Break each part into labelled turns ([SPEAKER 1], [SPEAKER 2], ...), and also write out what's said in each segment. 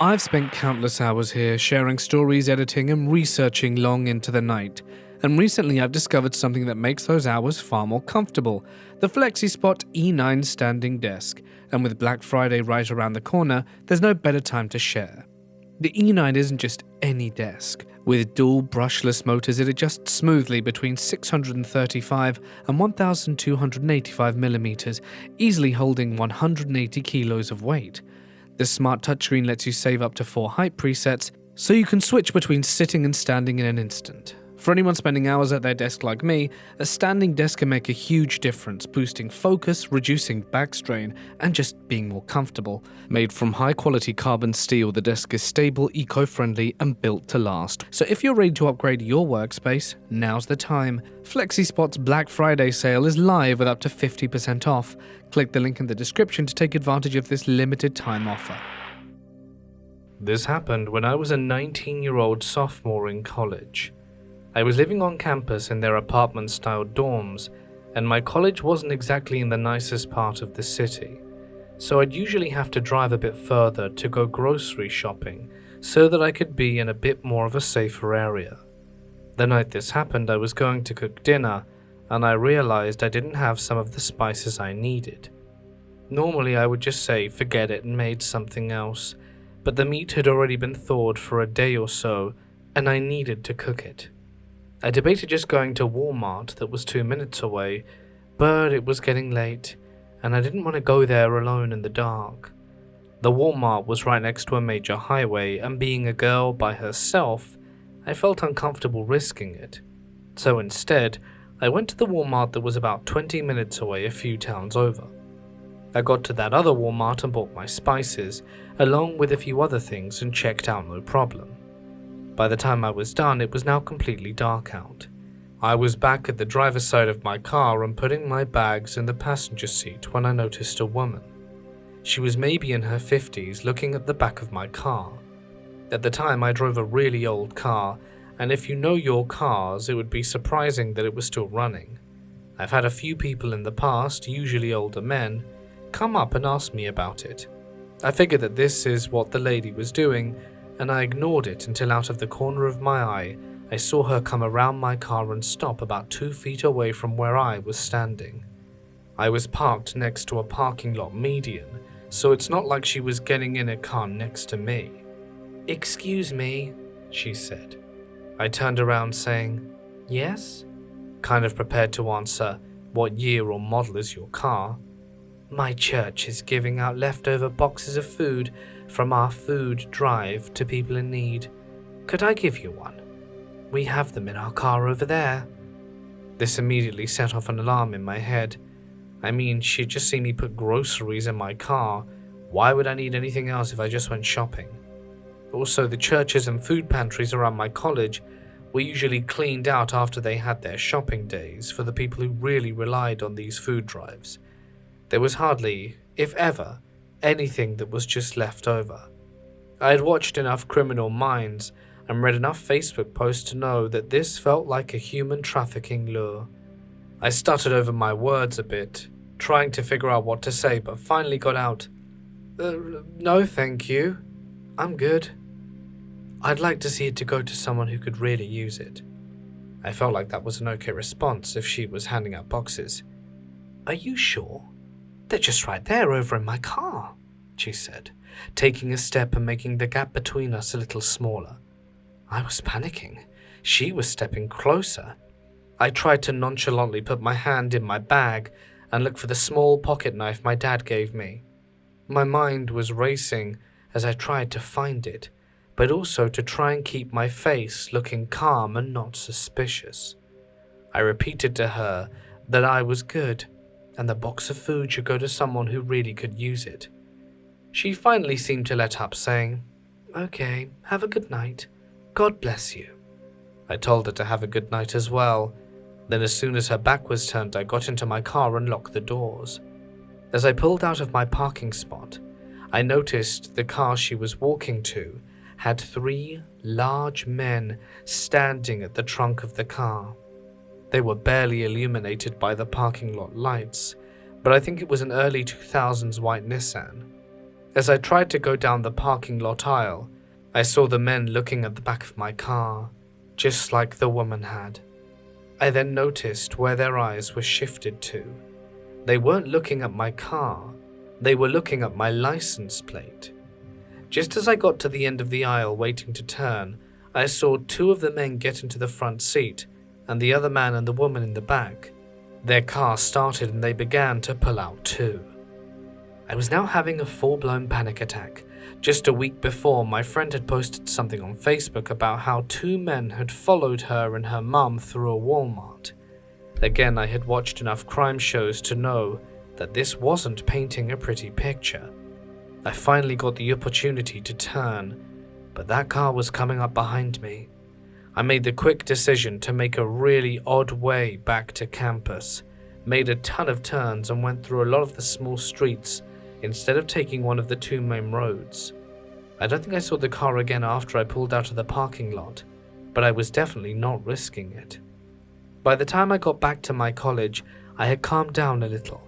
[SPEAKER 1] I've spent countless hours here sharing stories, editing, and researching long into the night. And recently I've discovered something that makes those hours far more comfortable: the FlexiSpot E9 standing desk. And with Black Friday right around the corner, there's no better time to share. The E9 isn't just any desk. With dual brushless motors, it adjusts smoothly between 635 and 1285 millimeters, easily holding 180 kilos of weight. The smart touchscreen lets you save up to 4 height presets, so you can switch between sitting and standing in an instant. For anyone spending hours at their desk like me, a standing desk can make a huge difference, boosting focus, reducing back strain, and just being more comfortable. Made from high-quality carbon steel, the desk is stable, eco-friendly, and built to last. So if you're ready to upgrade your workspace, now's the time. FlexiSpot's Black Friday sale is live with up to 50% off. Click the link in the description to take advantage of this limited time offer. This happened when I was a 19-year-old sophomore in college. I was living on campus in their apartment-style dorms, and my college wasn't exactly in the nicest part of the city, so I'd usually have to drive a bit further to go grocery shopping so that I could be in a bit more of a safer area. The night this happened, I was going to cook dinner, and I realized I didn't have some of the spices I needed. Normally I would just say forget it and made something else, but the meat had already been thawed for a day or so, and I needed to cook it. I debated just going to Walmart that was 2 minutes away, but it was getting late, and I didn't want to go there alone in the dark. The Walmart was right next to a major highway, and being a girl by herself, I felt uncomfortable risking it. So instead, I went to the Walmart that was about 20 minutes away a few towns over. I got to that other Walmart and bought my spices, along with a few other things, and checked out no problem. By the time I was done, it was now completely dark out. I was back at the driver's side of my car and putting my bags in the passenger seat when I noticed a woman. She was maybe in her 50s, looking at the back of my car. At the time, I drove a really old car, and if you know your cars, it would be surprising that it was still running. I've had a few people in the past, usually older men, come up and ask me about it. I figured that this is what the lady was doing, and I ignored it until out of the corner of my eye, I saw her come around my car and stop about 2 feet away from where I was standing. I was parked next to a parking lot median, so it's not like she was getting in a car next to me. "Excuse me," she said. I turned around saying, "Yes?" kind of prepared to answer, "What year or model is your car?" "My church is giving out leftover boxes of food from our food drive to people in need. Could I give you one? We have them in our car over there." This immediately set off an alarm in my head. I mean, she'd just seen me put groceries in my car. Why would I need anything else if I just went shopping? Also, the churches and food pantries around my college were usually cleaned out after they had their shopping days for the people who really relied on these food drives. There was hardly, if ever, anything that was just left over. I had watched enough Criminal Minds and read enough Facebook posts to know that this felt like a human trafficking lure. I stuttered over my words a bit, trying to figure out what to say, but finally got out, "No thank you. I'm good. I'd like to see it to go to someone who could really use it." I felt like that was an okay response if she was handing out boxes. "Are you sure? They're just right there over in my car," she said, taking a step and making the gap between us a little smaller. I was panicking. She was stepping closer. I tried to nonchalantly put my hand in my bag and look for the small pocket knife my dad gave me. My mind was racing as I tried to find it, but also to try and keep my face looking calm and not suspicious. I repeated to her that I was good, and the box of food should go to someone who really could use it. She finally seemed to let up, saying, "Okay, have a good night. God bless you." I told her to have a good night as well. Then as soon as her back was turned, I got into my car and locked the doors. As I pulled out of my parking spot, I noticed the car she was walking to had 3 large men standing at the trunk of the car. They were barely illuminated by the parking lot lights, but I think it was an early 2000s white Nissan. As I tried to go down the parking lot aisle, I saw the men looking at the back of my car, just like the woman had. I then noticed where their eyes were shifted to. They weren't looking at my car, they were looking at my license plate. Just as I got to the end of the aisle waiting to turn, I saw two of the men get into the front seat and the other man and the woman in the back. Their car started and they began to pull out too. I was now having a full-blown panic attack. Just a week before, my friend had posted something on Facebook about how two men had followed her and her mum through a Walmart. Again, I had watched enough crime shows to know that this wasn't painting a pretty picture. I finally got the opportunity to turn, but that car was coming up behind me. I made the quick decision to make a really odd way back to campus, made a ton of turns and went through a lot of the small streets instead of taking one of the two main roads. I don't think I saw the car again after I pulled out of the parking lot, but I was definitely not risking it. By the time I got back to my college, I had calmed down a little.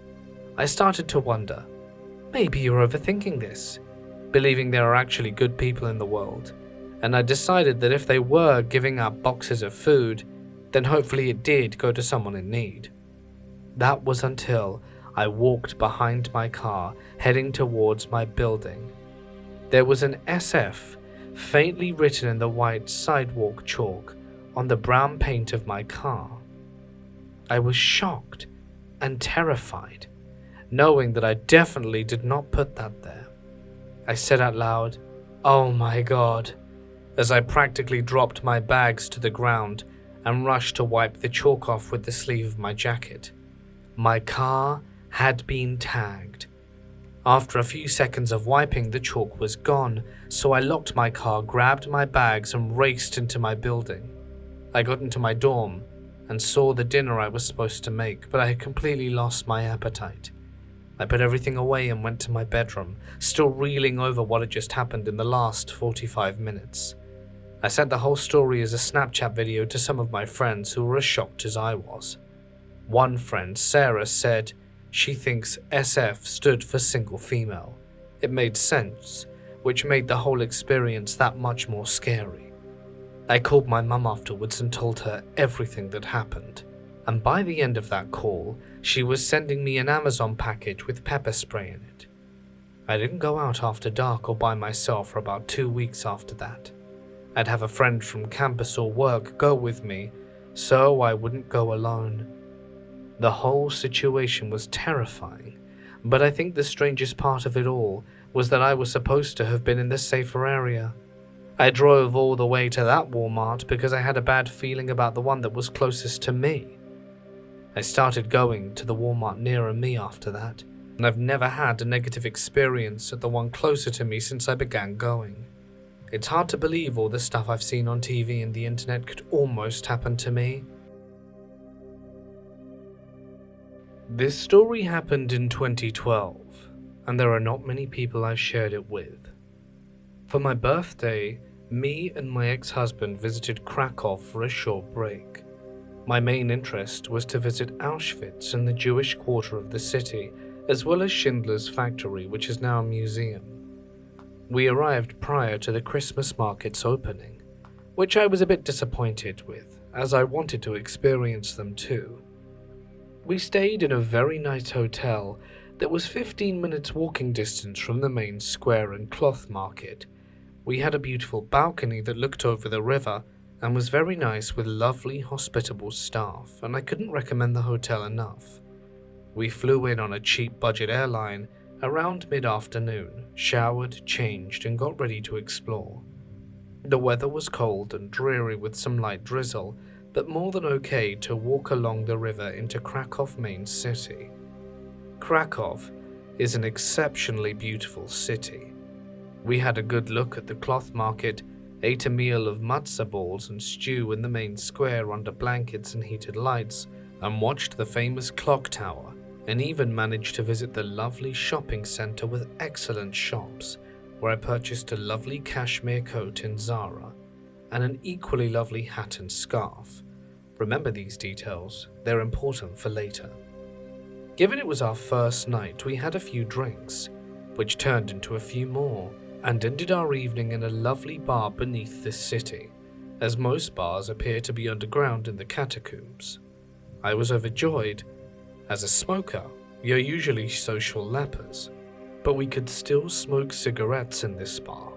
[SPEAKER 1] I started to wonder, maybe you're overthinking this, believing there are actually good people in the world, and I decided that if they were giving out boxes of food, then hopefully it did go to someone in need. That was until I walked behind my car, heading towards my building. There was an SF faintly written in the white sidewalk chalk on the brown paint of my car. I was shocked and terrified, knowing that I definitely did not put that there. I said out loud, "Oh my God," as I practically dropped my bags to the ground and rushed to wipe the chalk off with the sleeve of my jacket. My car had been tagged. After a few seconds of wiping, the chalk was gone, so I locked my car, grabbed my bags and raced into my building. I got into my dorm and saw the dinner I was supposed to make, but I had completely lost my appetite. I put everything away and went to my bedroom, still reeling over what had just happened in the last 45 minutes. I sent the whole story as a Snapchat video to some of my friends who were as shocked as I was. One friend, Sarah, said she thinks SF stood for single female. It made sense, which made the whole experience that much more scary. I called my mum afterwards and told her everything that happened, and by the end of that call, she was sending me an Amazon package with pepper spray in it. I didn't go out after dark or by myself for about 2 weeks after that. I'd have a friend from campus or work go with me, so I wouldn't go alone. The whole situation was terrifying, but I think the strangest part of it all was that I was supposed to have been in the safer area. I drove all the way to that Walmart because I had a bad feeling about the one that was closest to me. I started going to the Walmart nearer me after that, and I've never had a negative experience at the one closer to me since I began going. It's hard to believe all the stuff I've seen on TV and the internet could almost happen to me. This story happened in 2012, and there are not many people I've shared it with. For my birthday, me and my ex-husband visited Krakow for a short break. My main interest was to visit Auschwitz and the Jewish quarter of the city, as well as Schindler's factory, which is now a museum. We arrived prior to the Christmas market's opening, which I was a bit disappointed with, as I wanted to experience them too. We stayed in a very nice hotel that was 15 minutes walking distance from the main square and cloth market. We had a beautiful balcony that looked over the river and was very nice with lovely, hospitable staff, and I couldn't recommend the hotel enough. We flew in on a cheap budget airline around mid-afternoon, showered, changed, and got ready to explore. The weather was cold and dreary with some light drizzle, but more than okay to walk along the river into Krakow main city. Krakow is an exceptionally beautiful city. We had a good look at the cloth market, ate a meal of matzo balls and stew in the main square under blankets and heated lights, and watched the famous clock tower, and even managed to visit the lovely shopping center with excellent shops, where I purchased a lovely cashmere coat in Zara, and an equally lovely hat and scarf. Remember these details, they're important for later. Given it was our first night, we had a few drinks. which turned into a few more, and ended our evening in a lovely bar beneath this city, as most bars appear to be underground in the catacombs. I was overjoyed. As a smoker, we are usually social lepers, but we could still smoke cigarettes in this bar.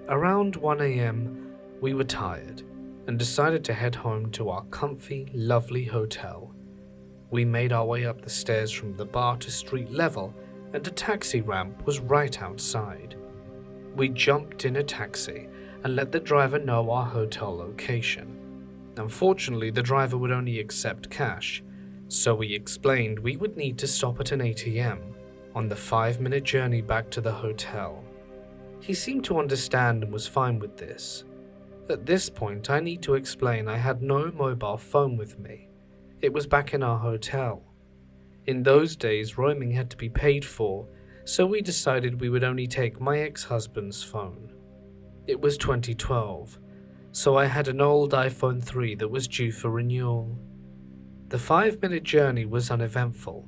[SPEAKER 1] Around 1 a.m, we were tired and decided to head home to our comfy, lovely hotel. We made our way up the stairs from the bar to street level, and a taxi ramp was right outside. We jumped in a taxi and let the driver know our hotel location. Unfortunately, the driver would only accept cash, so we explained we would need to stop at an ATM on the 5-minute journey back to the hotel. He seemed to understand and was fine with this. At this point, I need to explain I had no mobile phone with me. It was back in our hotel. In those days, roaming had to be paid for, so we decided we would only take my ex-husband's phone. It was 2012, so I had an old iPhone 3 that was due for renewal. The 5-minute journey was uneventful,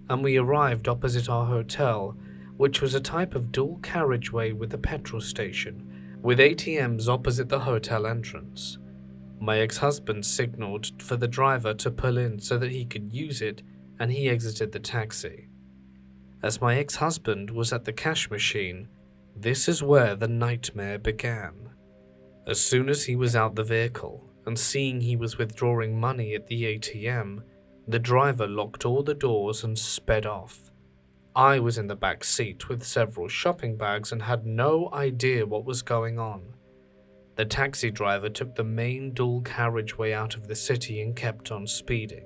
[SPEAKER 1] and we arrived opposite our hotel, which was a type of dual carriageway with a petrol station, with ATMs opposite the hotel entrance. My ex-husband signaled for the driver to pull in so that he could use it, and he exited the taxi. As my ex-husband was at the cash machine, this is where the nightmare began. As soon as he was out the vehicle, and seeing he was withdrawing money at the ATM, the driver locked all the doors and sped off. I was in the back seat with several shopping bags and had no idea what was going on. The taxi driver took the main dual carriageway out of the city and kept on speeding.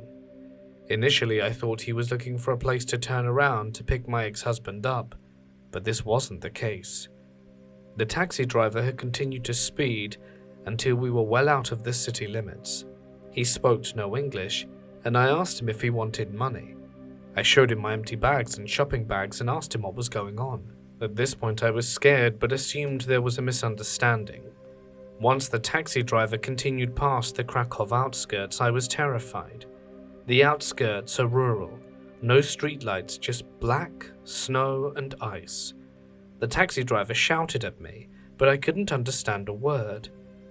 [SPEAKER 1] Initially, I thought he was looking for a place to turn around to pick my ex-husband up, but this wasn't the case. The taxi driver had continued to speed until we were well out of the city limits. He spoke no English, and I asked him if he wanted money. I showed him my empty bags and shopping bags and asked him what was going on. At this point I was scared but assumed there was a misunderstanding. Once the taxi driver continued past the Krakow outskirts, I was terrified. The outskirts are rural, no streetlights, just black, snow and ice. The taxi driver shouted at me, but I couldn't understand a word.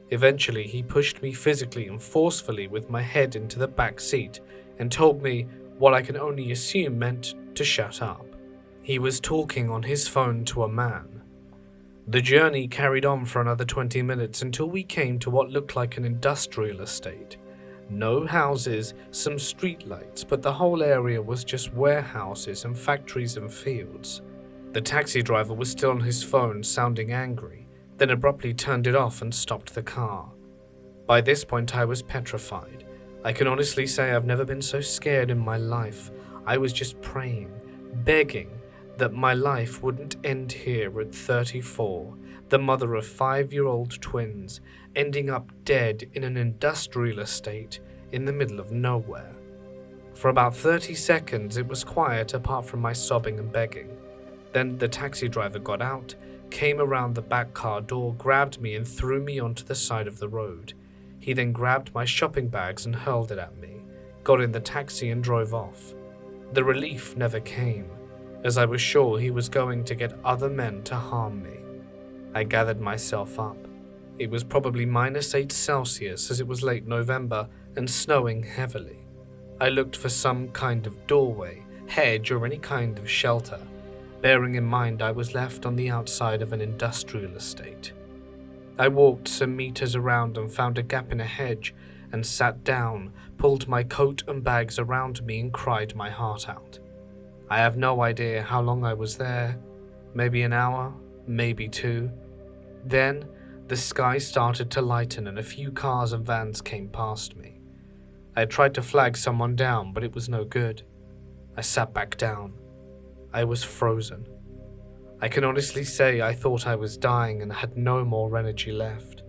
[SPEAKER 1] Eventually he pushed me physically and forcefully with my head into the back seat and told me what I can only assume meant to shut up. He was talking on his phone to a man. The journey carried on for another 20 minutes until we came to what looked like an industrial estate. No houses, some streetlights, but the whole area was just warehouses and factories and fields. The taxi driver was still on his phone, sounding angry, then abruptly turned it off and stopped the car. By this point I was petrified. I can honestly say I've never been so scared in my life. I was just praying, begging that my life wouldn't end here at 34, the mother of 5-year-old twins, ending up dead in an industrial estate in the middle of nowhere. For about 30 seconds it was quiet apart from my sobbing and begging. Then the taxi driver got out, came around the back car door, grabbed me and threw me onto the side of the road. He then grabbed my shopping bags and hurled it at me, got in the taxi and drove off. The relief never came, as I was sure he was going to get other men to harm me. I gathered myself up. It was probably -8 Celsius as it was late November and snowing heavily. I looked for some kind of doorway, hedge or any kind of shelter, bearing in mind I was left on the outside of an industrial estate. I walked some meters around and found a gap in a hedge and sat down, pulled my coat and bags around me and cried my heart out. I have no idea how long I was there, maybe an hour, maybe 2. Then, the sky started to lighten and a few cars and vans came past me. I tried to flag someone down, but it was no good. I sat back down. I was frozen. I can honestly say I thought I was dying and had no more energy left.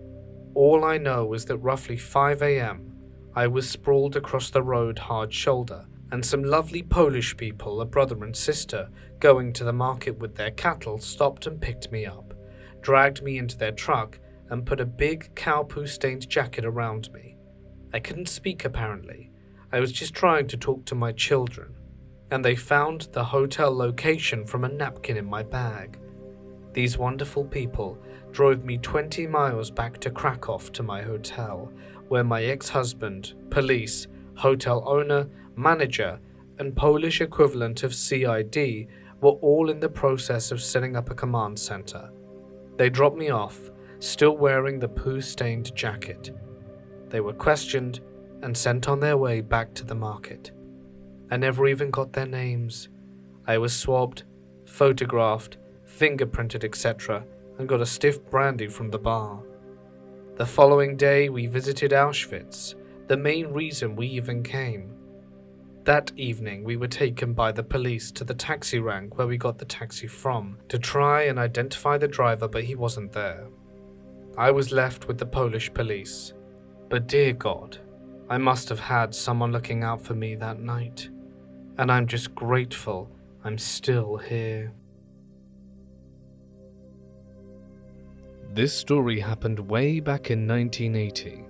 [SPEAKER 1] All I know is that roughly 5 a.m, I was sprawled across the road hard shoulder, and some lovely Polish people, a brother and sister, going to the market with their cattle, stopped and picked me up, dragged me into their truck, and put a big cow poo-stained jacket around me. I couldn't speak apparently. I was just trying to talk to my children. and they found the hotel location from a napkin in my bag. These wonderful people drove me 20 miles back to Krakow to my hotel, where my ex-husband, police, hotel owner, manager, and Polish equivalent of CID were all in the process of setting up a command center. They dropped me off, still wearing the poo-stained jacket. They were questioned and sent on their way back to the market. I never even got their names. I was swabbed, photographed, fingerprinted, etc., and got a stiff brandy from the bar. The following day, we visited Auschwitz, the main reason we even came. That evening, we were taken by the police to the taxi rank where we got the taxi from to try and identify the driver, but he wasn't there. I was left with the Polish police. But dear God, I must have had someone looking out for me that night. And I'm just grateful I'm still here. This story happened way back in 1980.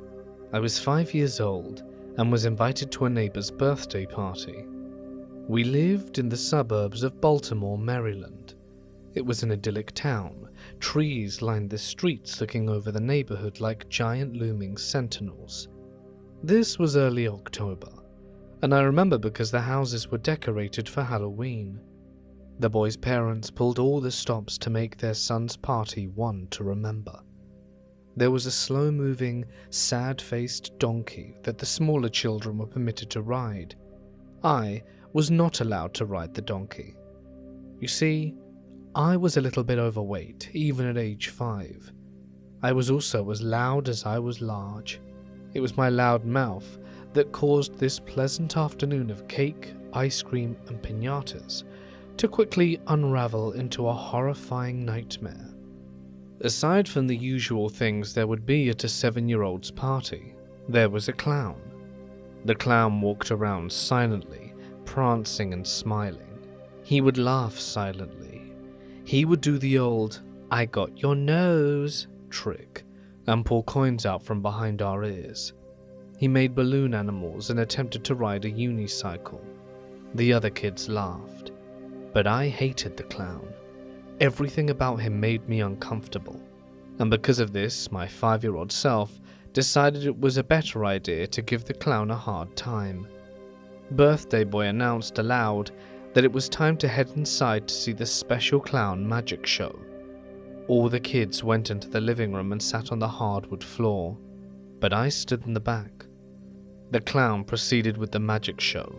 [SPEAKER 1] I was 5 years old and was invited to a neighbor's birthday party. We lived in the suburbs of Baltimore, Maryland. It was an idyllic town. Trees lined the streets looking over the neighborhood like giant looming sentinels. This was early October, and I remember because the houses were decorated for Halloween. The boys' parents pulled all the stops to make their son's party one to remember. There was a slow-moving, sad-faced donkey that the smaller children were permitted to ride. I was not allowed to ride the donkey. You see, I was a little bit overweight, even at age 5. I was also as loud as I was large. It was my loud mouth that caused this pleasant afternoon of cake, ice cream, and piñatas to quickly unravel into a horrifying nightmare. Aside from the usual things there would be at a 7-year-old's party, there was a clown. The clown walked around silently, prancing and smiling. He would laugh silently. He would do the old, "I got your nose" trick and pull coins out from behind our ears. He made balloon animals and attempted to ride a unicycle. The other kids laughed. But I hated the clown. Everything about him made me uncomfortable, and because of this, my 5-year-old self decided it was a better idea to give the clown a hard time. Birthday Boy announced aloud that it was time to head inside to see the special clown magic show. All the kids went into the living room and sat on the hardwood floor, but I stood in the back. The clown proceeded with the magic show.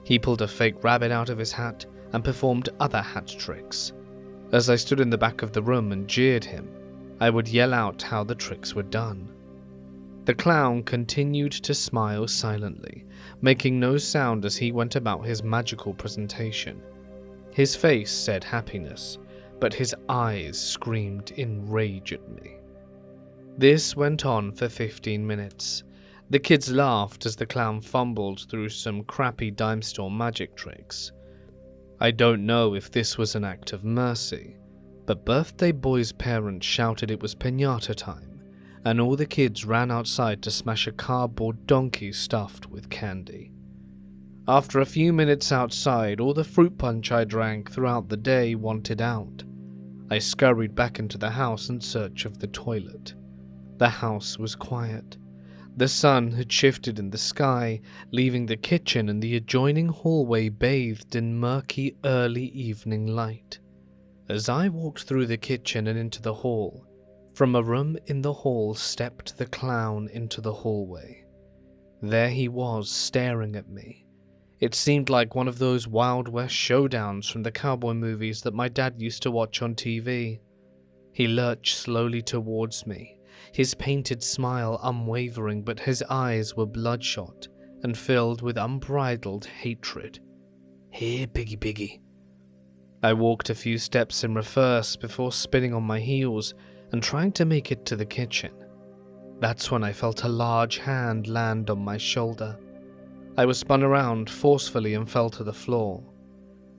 [SPEAKER 1] He pulled a fake rabbit out of his hat and performed other hat tricks. As I stood in the back of the room and jeered him, I would yell out how the tricks were done. The clown continued to smile silently, making no sound as he went about his magical presentation. His face said happiness, but his eyes screamed in rage at me. This went on for 15 minutes. The kids laughed as the clown fumbled through some crappy dime store magic tricks. I don't know if this was an act of mercy, but Birthday Boy's parents shouted it was piñata time, and all the kids ran outside to smash a cardboard donkey stuffed with candy. After a few minutes outside, all the fruit punch I drank throughout the day wanted out. I scurried back into the house in search of the toilet. The house was quiet. The sun had shifted in the sky, leaving the kitchen and the adjoining hallway bathed in murky early evening light. As I walked through the kitchen and into the hall, from a room in the hall stepped the clown into the hallway. There he was, staring at me. It seemed like one of those Wild West showdowns from the cowboy movies that my dad used to watch on TV. He lurched slowly towards me, his painted smile unwavering, but his eyes were bloodshot and filled with unbridled hatred. "Here, piggy." I walked a few steps in reverse before spinning on my heels and trying to make it to the kitchen. That's when I felt a large hand land on my shoulder. I was spun around forcefully and fell to the floor.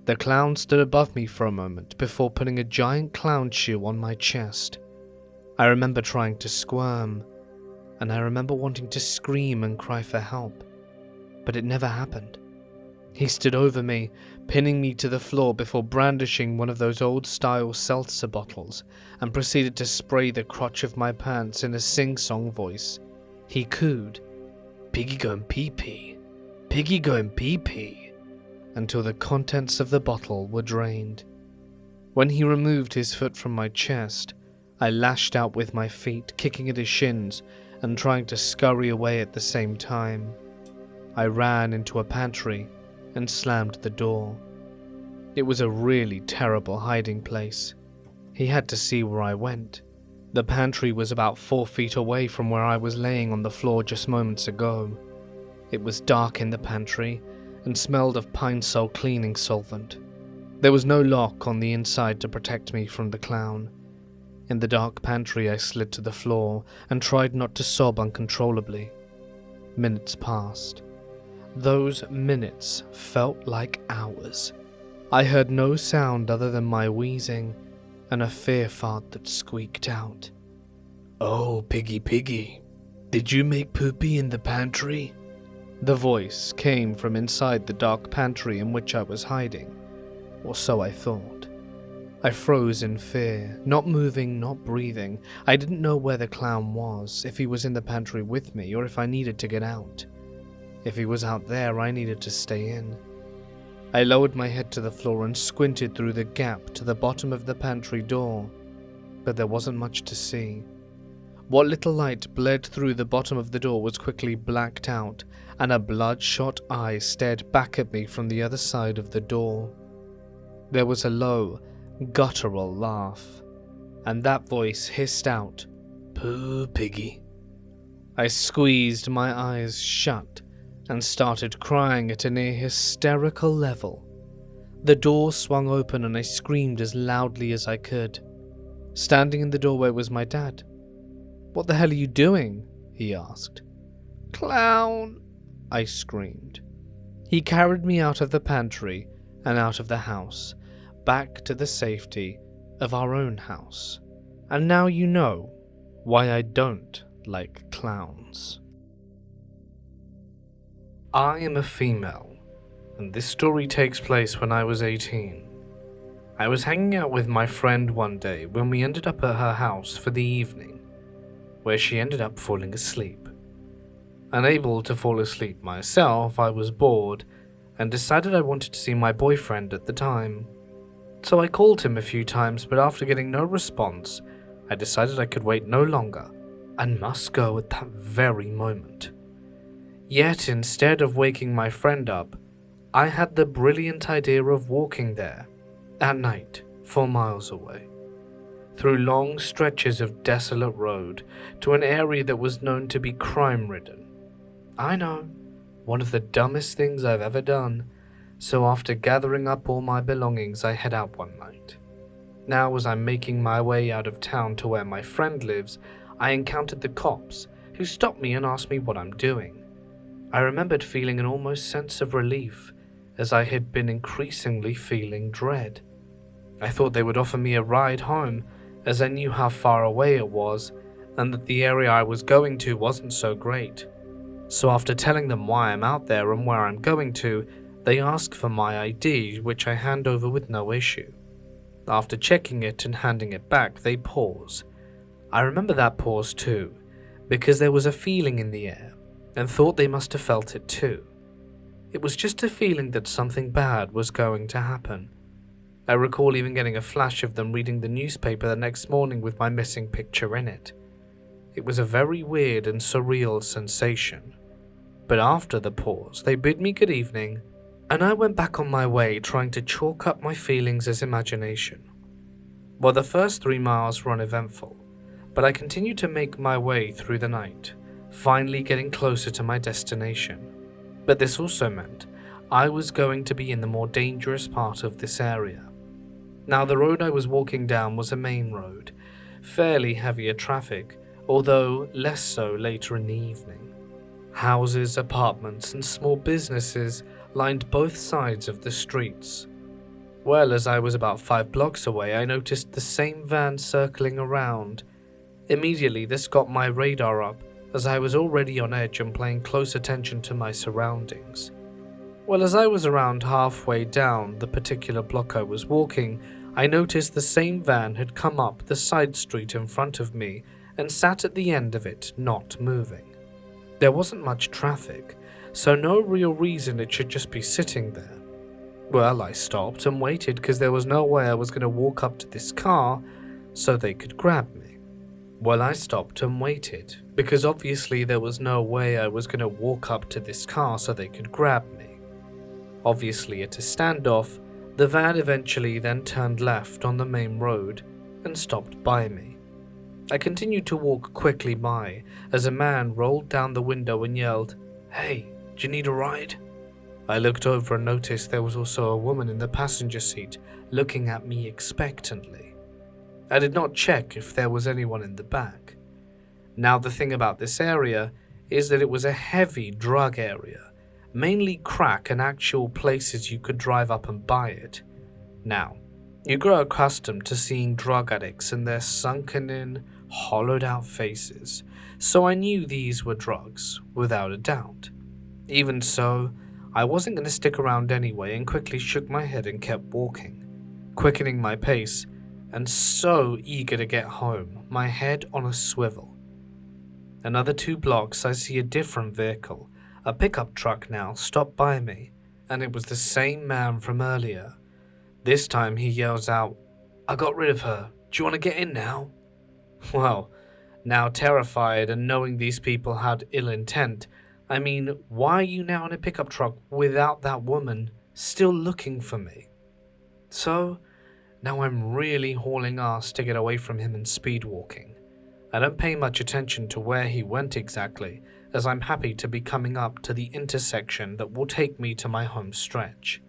[SPEAKER 1] The clown stood above me for a moment before putting a giant clown shoe on my chest. I remember trying to squirm, and I remember wanting to scream and cry for help, but it never happened. He stood over me, pinning me to the floor before brandishing one of those old-style seltzer bottles and proceeded to spray the crotch of my pants in a sing-song voice. He cooed, "Piggy going pee-pee, piggy going pee-pee," until the contents of the bottle were drained. When he removed his foot from my chest, I lashed out with my feet, kicking at his shins and trying to scurry away at the same time. I ran into a pantry and slammed the door. It was a really terrible hiding place. He had to see where I went. The pantry was about 4 feet away from where I was laying on the floor just moments ago. It was dark in the pantry and smelled of Pine Sol cleaning solvent. There was no lock on the inside to protect me from the clown. In the dark pantry, I slid to the floor and tried not to sob uncontrollably. Minutes passed. Those minutes felt like hours. I heard no sound other than my wheezing and a fear fart that squeaked out. "Oh, piggy piggy, did you make poopy in the pantry?" The voice came from inside the dark pantry in which I was hiding, or so I thought. I froze in fear, not moving, not breathing. I didn't know where the clown was, if he was in the pantry with me, or if I needed to get out. If he was out there, I needed to stay in. I lowered my head to the floor and squinted through the gap to the bottom of the pantry door, but there wasn't much to see. What little light bled through the bottom of the door was quickly blacked out, and a bloodshot eye stared back at me from the other side of the door. There was a low, guttural laugh, and that voice hissed out, "Pooh, piggy." I squeezed my eyes shut and started crying at a near hysterical level. The door swung open and I screamed as loudly as I could. Standing in the doorway was my dad. "What the hell are you doing?" he asked. "Clown," I screamed. He carried me out of the pantry and out of the house, back to the safety of our own house. And now you know why I don't like clowns. I am a female, and this story takes place when I was 18. I was hanging out with my friend one day when we ended up at her house for the evening, where she ended up falling asleep. Unable to fall asleep myself, I was bored and decided I wanted to see my boyfriend at the time. So I called him a few times, but after getting no response, I decided I could wait no longer and must go at that very moment. Yet instead of waking my friend up, I had the brilliant idea of walking there, at night, 4 miles away, through long stretches of desolate road to an area that was known to be crime-ridden. I know, one of the dumbest things I've ever done, so after gathering up all my belongings, I head out one night. Now as I'm making my way out of town to where my friend lives, I encountered the cops, who stopped me and asked me what I'm doing. I remembered feeling an almost sense of relief, as I had been increasingly feeling dread. I thought they would offer me a ride home, as I knew how far away it was, and that the area I was going to wasn't so great. So after telling them why I'm out there and where I'm going to, they ask for my ID, which I hand over with no issue. After checking it and handing it back, they pause. I remember that pause too, because there was a feeling in the air, and thought they must have felt it too. It was just a feeling that something bad was going to happen. I recall even getting a flash of them reading the newspaper the next morning with my missing picture in it. It was a very weird and surreal sensation. But after the pause, they bid me good evening, and I went back on my way trying to chalk up my feelings as imagination. Well, the first 3 miles were uneventful, but I continued to make my way through the night, finally getting closer to my destination. But this also meant I was going to be in the more dangerous part of this area. Now the road I was walking down was a main road, fairly heavier traffic, although less so later in the evening. Houses, apartments, and small businesses lined both sides of the streets. Well, as I was about 5 blocks away, I noticed the same van circling around. Immediately, this got my radar up, as I was already on edge and paying close attention to my surroundings. Well, as I was around halfway down the particular block I was walking, I noticed the same van had come up the side street in front of me and sat at the end of it, not moving. There wasn't much traffic, so no real reason it should just be sitting there. Well, I stopped and waited because there was no way I was going to walk up to this car so they could grab me. Well, I stopped and waited because obviously there was no way I was going to walk up to this car so they could grab me. Obviously at a standoff, the van eventually then turned left on the main road and stopped by me. I continued to walk quickly by as a man rolled down the window and yelled, "Hey, do you need a ride?" I looked over and noticed there was also a woman in the passenger seat looking at me expectantly. I did not check if there was anyone in the back. Now the thing about this area is that it was a heavy drug area, mainly crack and actual places you could drive up and buy it. Now, you grow accustomed to seeing drug addicts and their sunken in, hollowed out faces, so I knew these were drugs, without a doubt. Even so, I wasn't going to stick around anyway and quickly shook my head and kept walking, quickening my pace and so eager to get home, my head on a swivel. Another 2 blocks I see a different vehicle, a pickup truck now, stop by me, and it was the same man from earlier. This time he yells out, "I got rid of her, do you want to get in now?" Well, now terrified and knowing these people had ill intent, I mean, why are you now in a pickup truck without that woman still looking for me? So, now I'm really hauling ass to get away from him and speed walking. I don't pay much attention to where he went exactly, as I'm happy to be coming up to the intersection that will take me to my home stretch,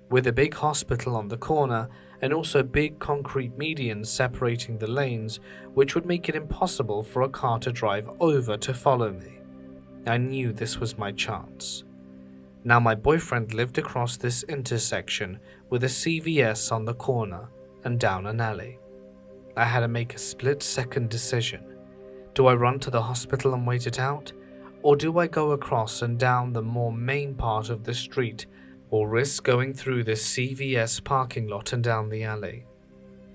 [SPEAKER 1] with a big hospital on the corner and also big concrete medians separating the lanes, which would make it impossible for a car to drive over to follow me. I knew this was my chance. Now my boyfriend lived across this intersection with a CVS on the corner and down an alley. I had to make a split-second decision. Do I run to the hospital and wait it out? Or do I go across and down the more main part of the street, or risk going through the CVS parking lot and down the alley?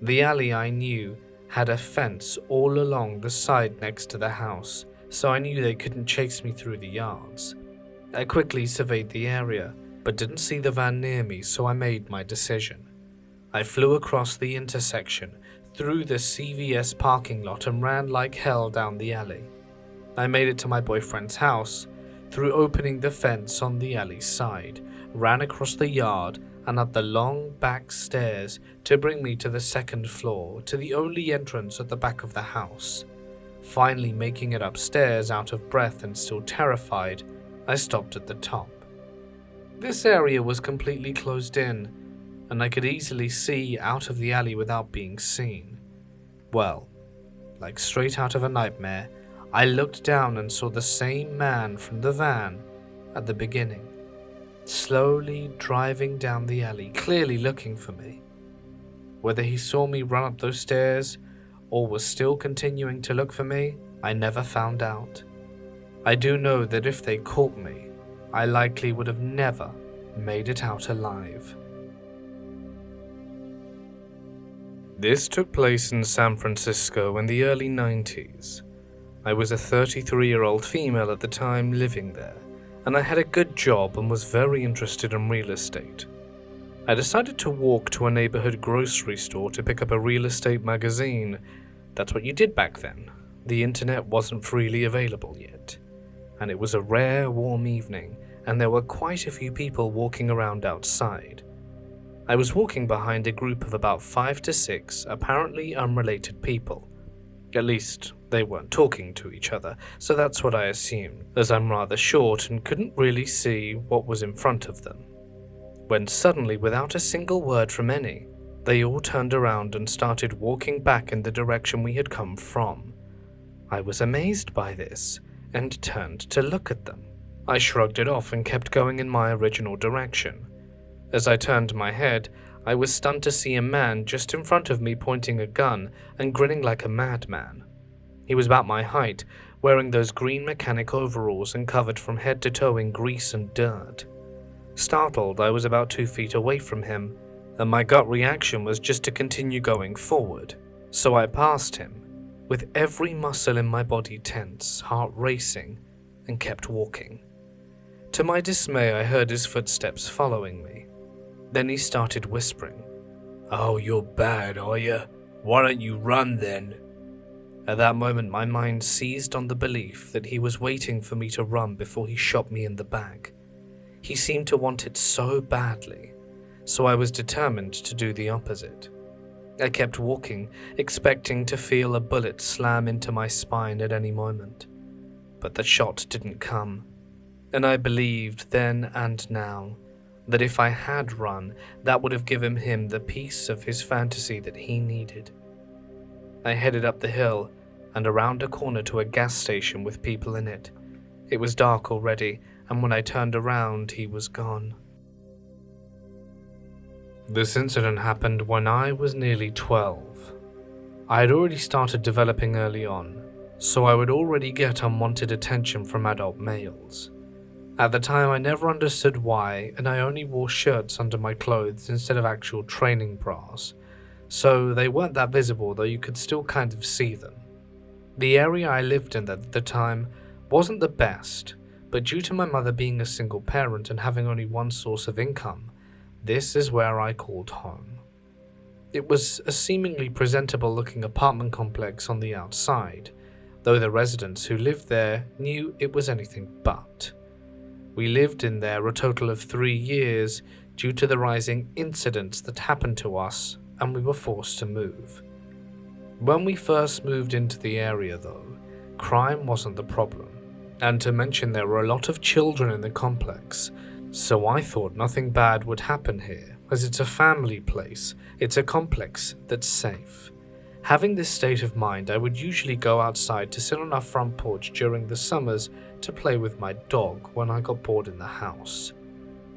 [SPEAKER 1] The alley, I knew, had a fence all along the side next to the house, so I knew they couldn't chase me through the yards. I quickly surveyed the area, but didn't see the van near me, so I made my decision. I flew across the intersection, through the CVS parking lot and ran like hell down the alley. I made it to my boyfriend's house, through opening the fence on the alley side, ran across the yard and up the long back stairs to bring me to the 2nd floor, to the only entrance at the back of the house. Finally making it upstairs, out of breath and still terrified, I stopped at the top. This area was completely closed in, and I could easily see out of the alley without being seen. Well, like straight out of a nightmare, I looked down and saw the same man from the van at the beginning, slowly driving down the alley, clearly looking for me. Whether he saw me run up those stairs or was still continuing to look for me, I never found out. I do know that if they caught me, I likely would have never made it out alive. This took place in San Francisco in the early 90s. I was a 33-year-old female at the time living there, and I had a good job and was very interested in real estate. I decided to walk to a neighborhood grocery store to pick up a real estate magazine. That's what you did back then. The internet wasn't freely available yet. And it was a rare, warm evening, and there were quite a few people walking around outside. I was walking behind a group of about 5 to 6 apparently unrelated people. At least, they weren't talking to each other, so that's what I assumed, as I'm rather short and couldn't really see what was in front of them. When suddenly, without a single word from any, they all turned around and started walking back in the direction we had come from. I was amazed by this, and turned to look at them. I shrugged it off and kept going in my original direction. As I turned my head, I was stunned to see a man just in front of me pointing a gun and grinning like a madman. He was about my height, wearing those green mechanic overalls and covered from head to toe in grease and dirt. Startled, I was about 2 feet away from him, and my gut reaction was just to continue going forward. So I passed him, with every muscle in my body tense, heart racing, and kept walking. To my dismay, I heard his footsteps following me. Then he started whispering, "Oh, you're bad, are you? Why don't you run then?" At that moment, my mind seized on the belief that he was waiting for me to run before he shot me in the back. He seemed to want it so badly, so I was determined to do the opposite. I kept walking, expecting to feel a bullet slam into my spine at any moment. But the shot didn't come, and I believed then and now that if I had run, that would have given him the piece of his fantasy that he needed. I headed up the hill and around a corner to a gas station with people in it. It was dark already, and when I turned around, he was gone. This incident happened when I was nearly 12. I had already started developing early on, so I would already get unwanted attention from adult males. At the time, I never understood why, and I only wore shirts under my clothes instead of actual training bras, so they weren't that visible, though you could still kind of see them. The area I lived in at the time wasn't the best, but due to my mother being a single parent and having only one source of income, this is where I called home. It was a seemingly presentable looking apartment complex on the outside, though the residents who lived there knew it was anything but. We lived in there a total of 3 years due to the rising incidents that happened to us, and we were forced to move. When we first moved into the area though, crime wasn't the problem, and to mention there were a lot of children in the complex, so I thought nothing bad would happen here, as it's a family place, it's a complex that's safe. Having this state of mind, I would usually go outside to sit on our front porch during the summers to play with my dog when I got bored in the house.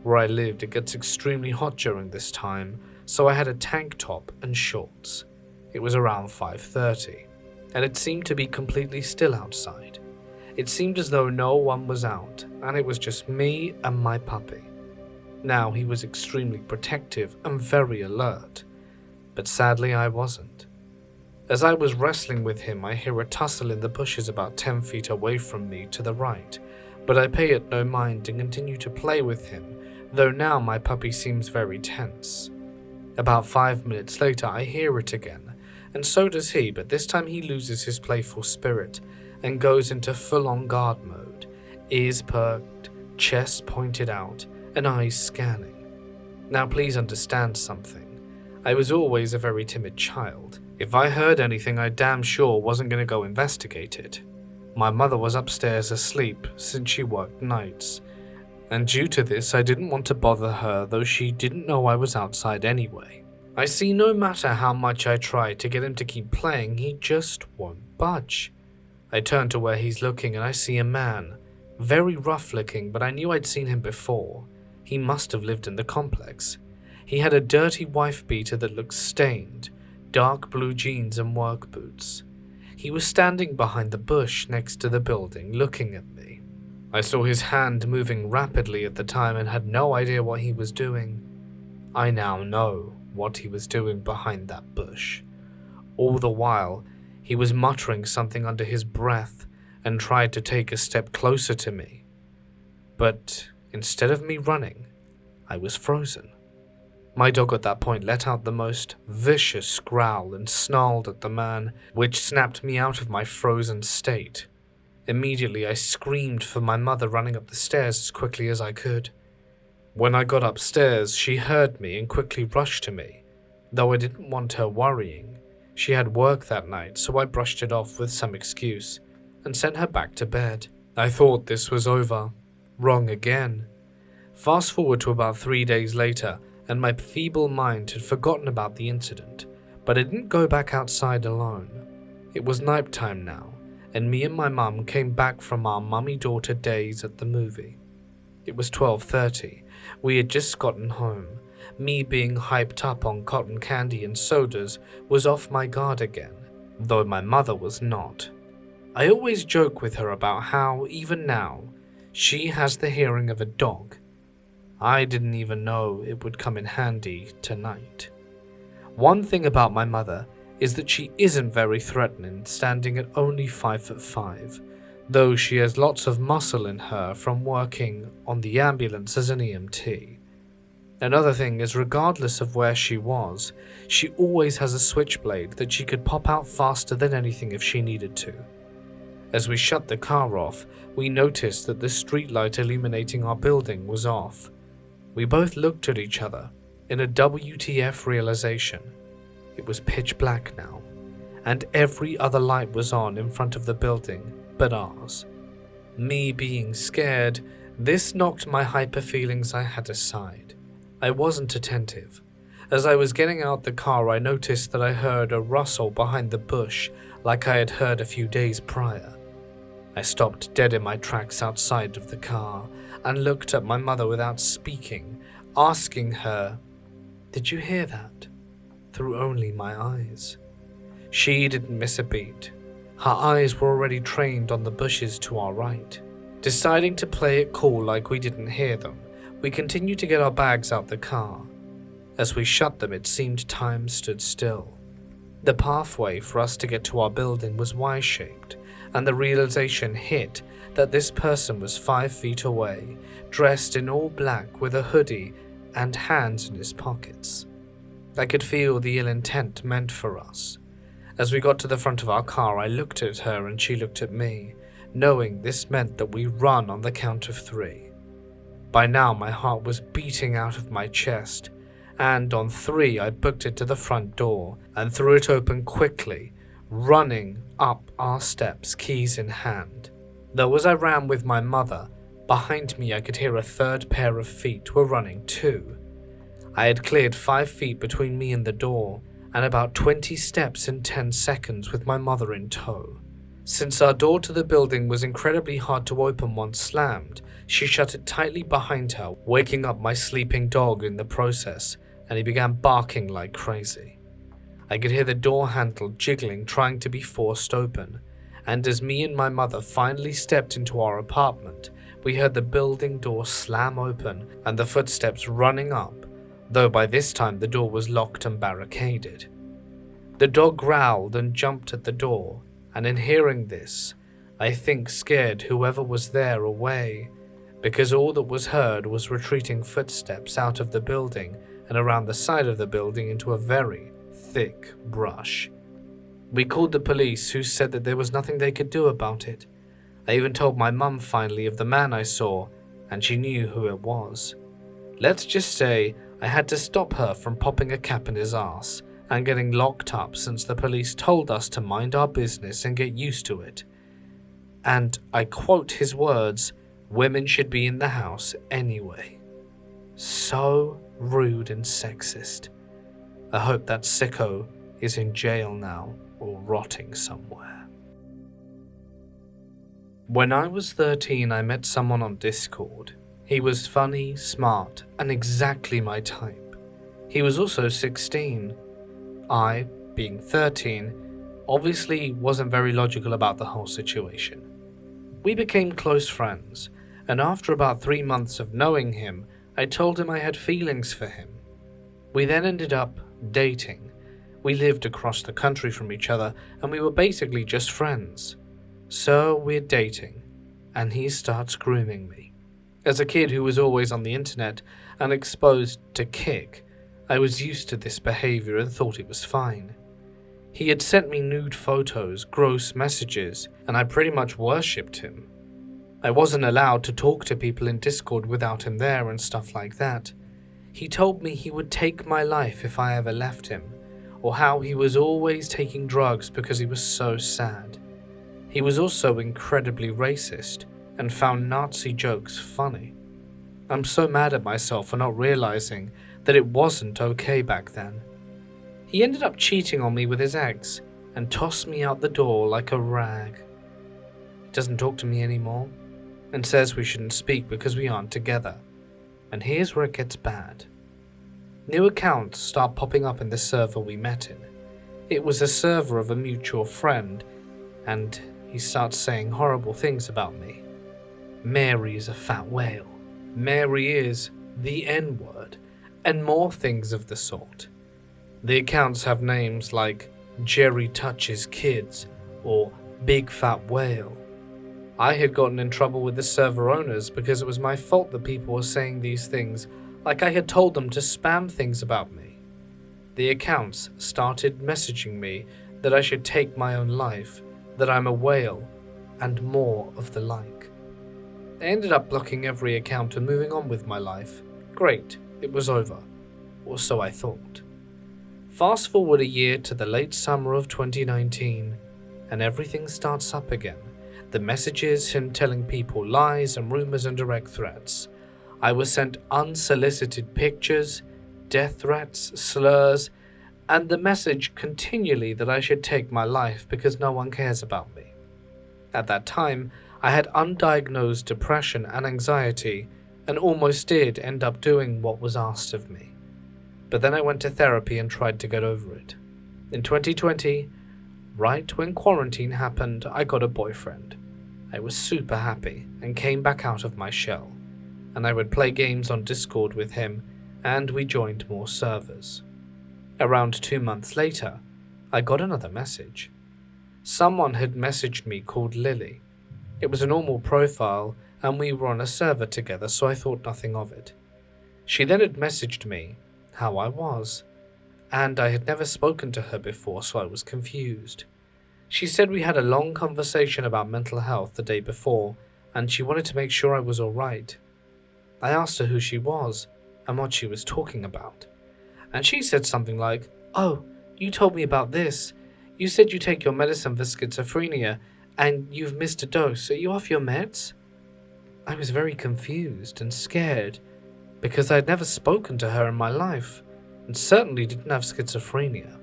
[SPEAKER 1] Where I lived, it gets extremely hot during this time, so I had a tank top and shorts. It was around 5:30, and it seemed to be completely still outside. It seemed as though no one was out, and it was just me and my puppy. Now, he was extremely protective and very alert, but sadly I wasn't. As I was wrestling with him, I hear a tussle in the bushes about 10 feet away from me to the right, but I pay it no mind and continue to play with him, though now my puppy seems very tense. About 5 minutes later, I hear it again, and so does he, but this time he loses his playful spirit and goes into full-on guard mode, ears perked, chest pointed out, and eyes scanning. Now please understand something. I was always a very timid child. If I heard anything, I damn sure wasn't going to go investigate it. My mother was upstairs asleep since she worked nights, and due to this I didn't want to bother her, though she didn't know I was outside anyway. I see no matter how much I try to get him to keep playing, he just won't budge. I turn to where he's looking and I see a man, very rough looking, but I knew I'd seen him before. He must have lived in the complex. He had a dirty wife beater that looked stained, dark blue jeans and work boots. He was standing behind the bush next to the building, looking at me. I saw his hand moving rapidly at the time and had no idea what he was doing. I now know what he was doing behind that bush. All the while, he was muttering something under his breath and tried to take a step closer to me. But instead of me running, I was frozen. My dog at that point let out the most vicious growl and snarled at the man, which snapped me out of my frozen state. Immediately, I screamed for my mother, running up the stairs as quickly as I could. When I got upstairs, she heard me and quickly rushed to me, though I didn't want her worrying. She had work that night, so I brushed it off with some excuse and sent her back to bed. I thought this was over. Wrong again. Fast forward to about 3 days later, and my feeble mind had forgotten about the incident, but I didn't go back outside alone. It was night time now, and me and my mum came back from our mummy-daughter days at the movie. It was 12:30. We had just gotten home. Me being hyped up on cotton candy and sodas was off my guard again, though my mother was not. I always joke with her about how, even now, she has the hearing of a dog. I didn't even know it would come in handy tonight. One thing about my mother is that she isn't very threatening, standing at only 5'5", though she has lots of muscle in her from working on the ambulance as an EMT. Another thing is, regardless of where she was, she always has a switchblade that she could pop out faster than anything if she needed to. As we shut the car off, we noticed that the streetlight illuminating our building was off. We both looked at each other in a WTF realization. It was pitch black now, and every other light was on in front of the building but ours. Me being scared, this knocked my hyper feelings I had aside. I wasn't attentive. As I was getting out the car, I noticed that I heard a rustle behind the bush like I had heard a few days prior. I stopped dead in my tracks outside of the car and looked at my mother without speaking, asking her, "Did you hear that?" through only my eyes. She didn't miss a beat. Her eyes were already trained on the bushes to our right. Deciding to play it cool like we didn't hear them, we continued to get our bags out the car. As we shut them, it seemed time stood still. The pathway for us to get to our building was Y-shaped, and the realization hit that this person was 5 feet away, dressed in all black with a hoodie and hands in his pockets. I could feel the ill intent meant for us. As we got to the front of our car, I looked at her and she looked at me, knowing this meant that we run on the count of 3. By now my heart was beating out of my chest, and on 3 I booked it to the front door and threw it open quickly, running up our steps, keys in hand. Though as I ran with my mother, behind me I could hear a third pair of feet were running too. I had cleared 5 feet between me and the door, and about 20 steps in 10 seconds with my mother in tow. Since our door to the building was incredibly hard to open once slammed, she shut it tightly behind her, waking up my sleeping dog in the process, and he began barking like crazy. I could hear the door handle jiggling, trying to be forced open, and as me and my mother finally stepped into our apartment, we heard the building door slam open and the footsteps running up, though by this time the door was locked and barricaded. The dog growled and jumped at the door, and in hearing this, I think scared whoever was there away, because all that was heard was retreating footsteps out of the building and around the side of the building into a very thick brush. We called the police, who said that there was nothing they could do about it. I even told my mum finally of the man I saw, and she knew who it was. Let's just say I had to stop her from popping a cap in his ass and getting locked up, since the police told us to mind our business and get used to it. And I quote his words, "Women should be in the house anyway." So rude and sexist. I hope that sicko is in jail now or rotting somewhere. When I was 13, I met someone on Discord. He was funny, smart, and exactly my type. He was also 16. I, being 13, obviously wasn't very logical about the whole situation. We became close friends, and after about 3 months of knowing him, I told him I had feelings for him. We then ended up dating. We lived across the country from each other, and we were basically just friends. So we're dating, and he starts grooming me. As a kid who was always on the internet and exposed to Kik, I was used to this behavior and thought it was fine. He had sent me nude photos, gross messages, and I pretty much worshipped him. I wasn't allowed to talk to people in Discord without him there and stuff like that. He told me he would take my life if I ever left him, or how he was always taking drugs because he was so sad. He was also incredibly racist and found Nazi jokes funny. I'm so mad at myself for not realizing that it wasn't okay back then. He ended up cheating on me with his ex and tossed me out the door like a rag. He doesn't talk to me anymore and says we shouldn't speak because we aren't together. And here's where it gets bad. New accounts start popping up in the server we met in. It was a server of a mutual friend, and he starts saying horrible things about me. Mary is a fat whale. Mary is the N-word, and more things of the sort. The accounts have names like Jerry Touches Kids or Big Fat Whale. I had gotten in trouble with the server owners because it was my fault that people were saying these things, like I had told them to spam things about me. The accounts started messaging me that I should take my own life, that I'm a whale, and more of the like. I ended up blocking every account and moving on with my life. Great, it was over. Or so I thought. Fast forward a year to the late summer of 2019, and everything starts up again. The messages, him telling people lies and rumors and direct threats. I was sent unsolicited pictures, death threats, slurs, and the message continually that I should take my life because no one cares about me. At that time, I had undiagnosed depression and anxiety and almost did end up doing what was asked of me. But then I went to therapy and tried to get over it. In 2020, right when quarantine happened, I got a boyfriend. I was super happy and came back out of my shell, and I would play games on Discord with him, and we joined more servers. Around 2 months later, I got another message. Someone had messaged me called Lily. It was a normal profile, and we were on a server together, so I thought nothing of it. She then had messaged me how I was, and I had never spoken to her before, so I was confused. She said we had a long conversation about mental health the day before, and she wanted to make sure I was alright. I asked her who she was and what she was talking about, and she said something like, "Oh, you told me about this. You said you take your medicine for schizophrenia, and you've missed a dose. Are you off your meds?" I was very confused and scared, because I had never spoken to her in my life, and certainly didn't have schizophrenia.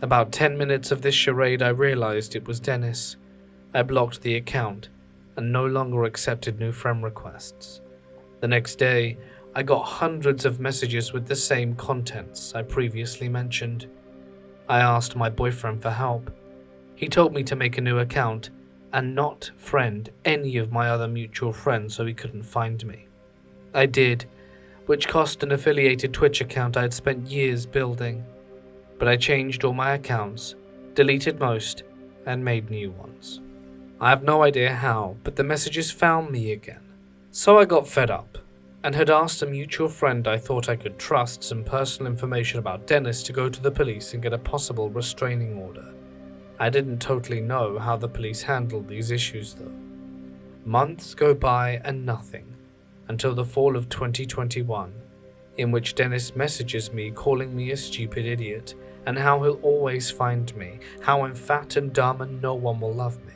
[SPEAKER 1] About 10 minutes of this charade, I realized it was Dennis. I blocked the account, and no longer accepted new friend requests. The next day, I got hundreds of messages with the same contents I previously mentioned. I asked my boyfriend for help. He told me to make a new account and not friend any of my other mutual friends so he couldn't find me. I did, which cost an affiliated Twitch account I had spent years building. But I changed all my accounts, deleted most, and made new ones. I have no idea how, but the messages found me again. So I got fed up, and had asked a mutual friend I thought I could trust some personal information about Dennis to go to the police and get a possible restraining order. I didn't totally know how the police handled these issues though. Months go by and nothing, until the fall of 2021, in which Dennis messages me calling me a stupid idiot, and how he'll always find me, how I'm fat and dumb and no one will love me.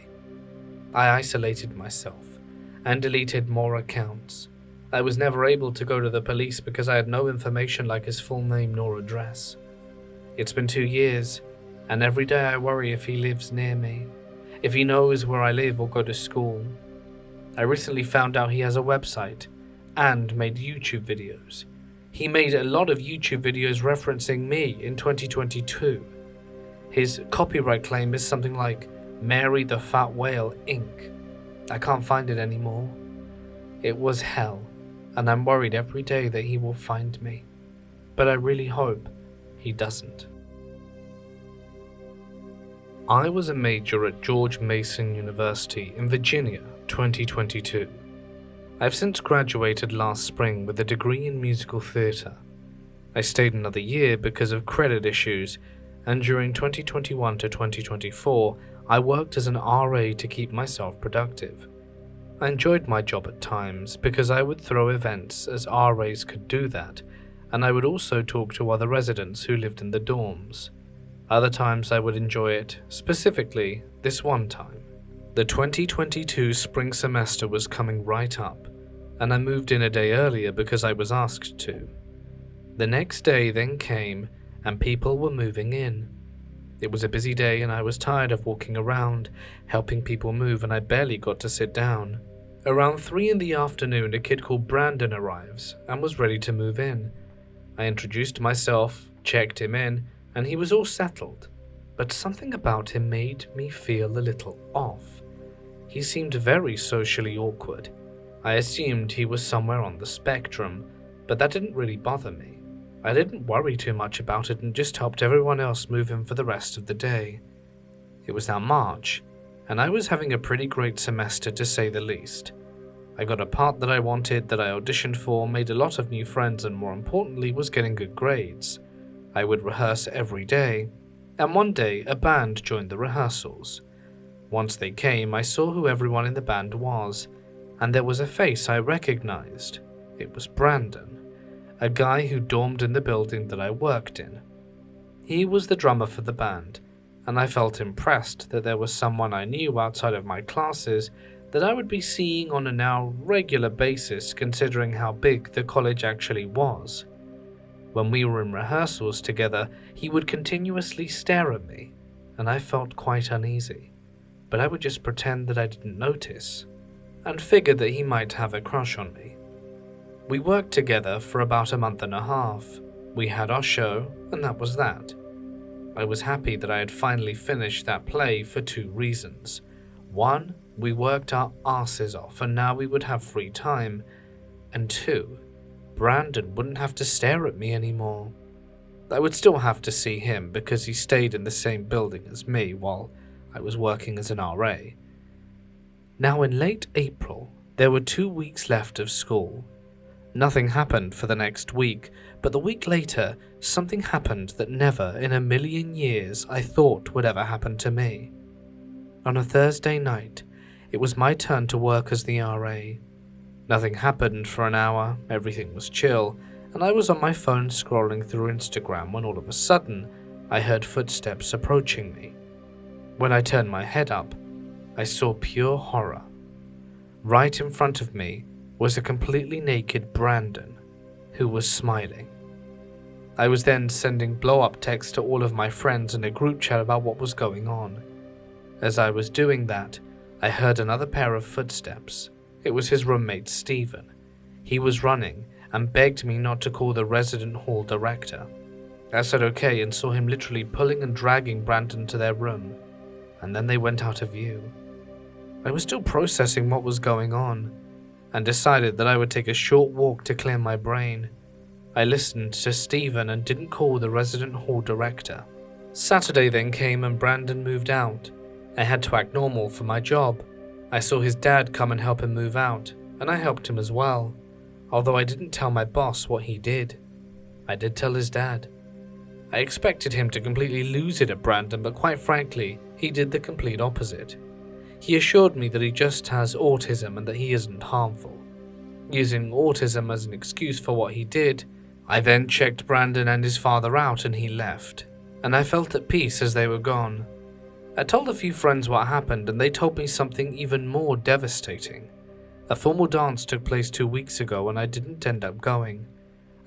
[SPEAKER 1] I isolated myself, and deleted more accounts. I was never able to go to the police because I had no information like his full name nor address. It's been 2 years, and every day I worry if he lives near me, if he knows where I live or go to school. I recently found out he has a website, and made YouTube videos. He made a lot of YouTube videos referencing me in 2022. His copyright claim is something like Mary the Fat Whale Inc. I can't find it anymore. It was hell, and I'm worried every day that he will find me. But I really hope he doesn't. I was a major at George Mason University in Virginia, 2022. I've since graduated last spring with a degree in musical theatre. I stayed another year because of credit issues, and during 2021 to 2024, I worked as an RA to keep myself productive. I enjoyed my job at times because I would throw events as RAs could do that, and I would also talk to other residents who lived in the dorms. Other times I would enjoy it, specifically this one time. The 2022 spring semester was coming right up, and I moved in a day earlier because I was asked to. The next day then came, and people were moving in. It was a busy day and I was tired of walking around, helping people move, and I barely got to sit down. Around 3 in the afternoon, a kid called Brandon arrives and was ready to move in. I introduced myself, checked him in, and he was all settled, but something about him made me feel a little off. He seemed very socially awkward. I assumed he was somewhere on the spectrum, But that didn't really bother me. I didn't worry too much about it and just helped everyone else move in for the rest of the day. It was now March, and I was having a pretty great semester to say the least. I got a part that I wanted, that I auditioned for, made a lot of new friends, and more importantly was getting good grades. I would rehearse every day, and one day a band joined the rehearsals. Once they came, I saw who everyone in the band was, and there was a face I recognized. It was Brandon, a guy who dormed in the building that I worked in. He was the drummer for the band, and I felt impressed that there was someone I knew outside of my classes that I would be seeing on a now regular basis considering how big the college actually was. When we were in rehearsals together, he would continuously stare at me, and I felt quite uneasy, but I would just pretend that I didn't notice, and figured that he might have a crush on me. We worked together for about a month and a half. We had our show, and that was that. I was happy that I had finally finished that play for 2 reasons. 1, we worked our asses off and now we would have free time. And 2, Brandon wouldn't have to stare at me anymore. I would still have to see him because he stayed in the same building as me while I was working as an RA. Now in late April, there were 2 weeks left of school. Nothing happened for the next week, but the week later, something happened that never in a million years I thought would ever happen to me. On a Thursday night, it was my turn to work as the RA. Nothing happened for an hour, everything was chill, and I was on my phone scrolling through Instagram when all of a sudden, I heard footsteps approaching me. When I turned my head up, I saw pure horror. Right in front of me was a completely naked Brandon, who was smiling. I was then sending blow-up texts to all of my friends in a group chat about what was going on. As I was doing that, I heard another pair of footsteps. It was his roommate Stephen. He was running and begged me not to call the resident hall director. I said okay and saw him literally pulling and dragging Brandon to their room, and then they went out of view. I was still processing what was going on, and decided that I would take a short walk to clear my brain. I listened to Stephen and didn't call the resident hall director. Saturday then came and Brandon moved out. I had to act normal for my job. I saw his dad come and help him move out, and I helped him as well, although I didn't tell my boss what he did. I did tell his dad. I expected him to completely lose it at Brandon, but quite frankly, he did the complete opposite. He assured me that he just has autism and that he isn't harmful. Using autism as an excuse for what he did, I then checked Brandon and his father out and he left, and I felt at peace as they were gone. I told a few friends what happened and they told me something even more devastating. A formal dance took place 2 weeks ago and I didn't end up going.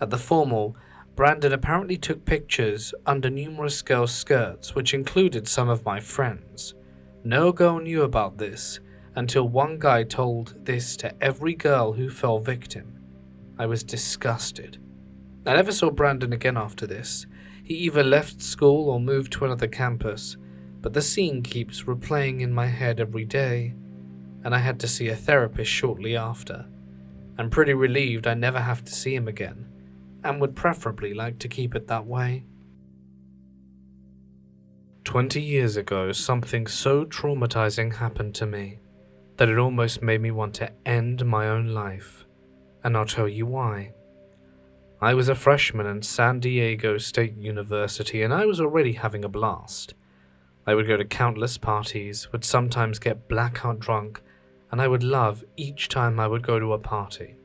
[SPEAKER 1] At the formal, Brandon apparently took pictures under numerous girls' skirts, which included some of my friends. No girl knew about this until one guy told this to every girl who fell victim. I was disgusted. I never saw Brandon again after this. He either left school or moved to another campus, but the scene keeps replaying in my head every day, and I had to see a therapist shortly after. I'm pretty relieved I never have to see him again, and would preferably like to keep it that way. 20 years ago, something so traumatizing happened to me that it almost made me want to end my own life, and I'll tell you why. I was a freshman at San Diego State University and I was already having a blast. I would go to countless parties, would sometimes get blackout drunk, and I would love each time I would go to a party.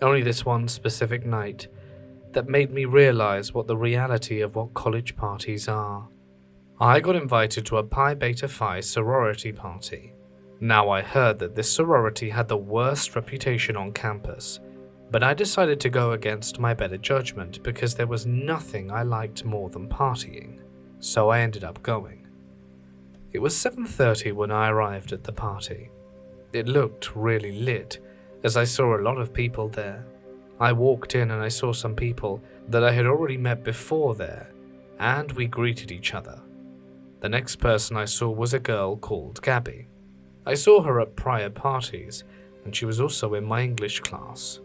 [SPEAKER 1] Only this one specific night that made me realize what the reality of what college parties are. I got invited to a Pi Beta Phi sorority party. Now I heard that this sorority had the worst reputation on campus, but I decided to go against my better judgment because there was nothing I liked more than partying, so I ended up going. It was 7:30 when I arrived at the party. It looked really lit, as I saw a lot of people there. I walked in and I saw some people that I had already met before there, and we greeted each other. The next person I saw was a girl called Gabby. I saw her at prior parties, and she was also in my English class.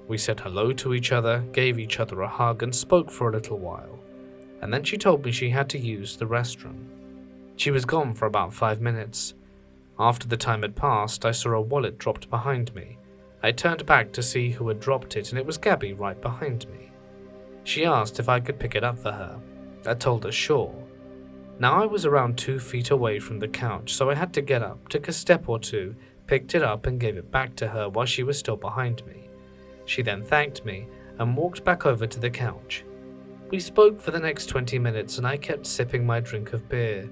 [SPEAKER 1] We said hello to each other, gave each other a hug, and spoke for a little while, and then she told me she had to use the restroom. She was gone for about 5 minutes. After the time had passed, I saw a wallet dropped behind me. I turned back to see who had dropped it, and it was Gabby right behind me. She asked if I could pick it up for her. I told her sure. Now I was around 2 feet away from the couch, so I had to get up, took a step or two, picked it up and gave it back to her while she was still behind me. She then thanked me and walked back over to the couch. We spoke for the next 20 minutes and I kept sipping my drink of beer,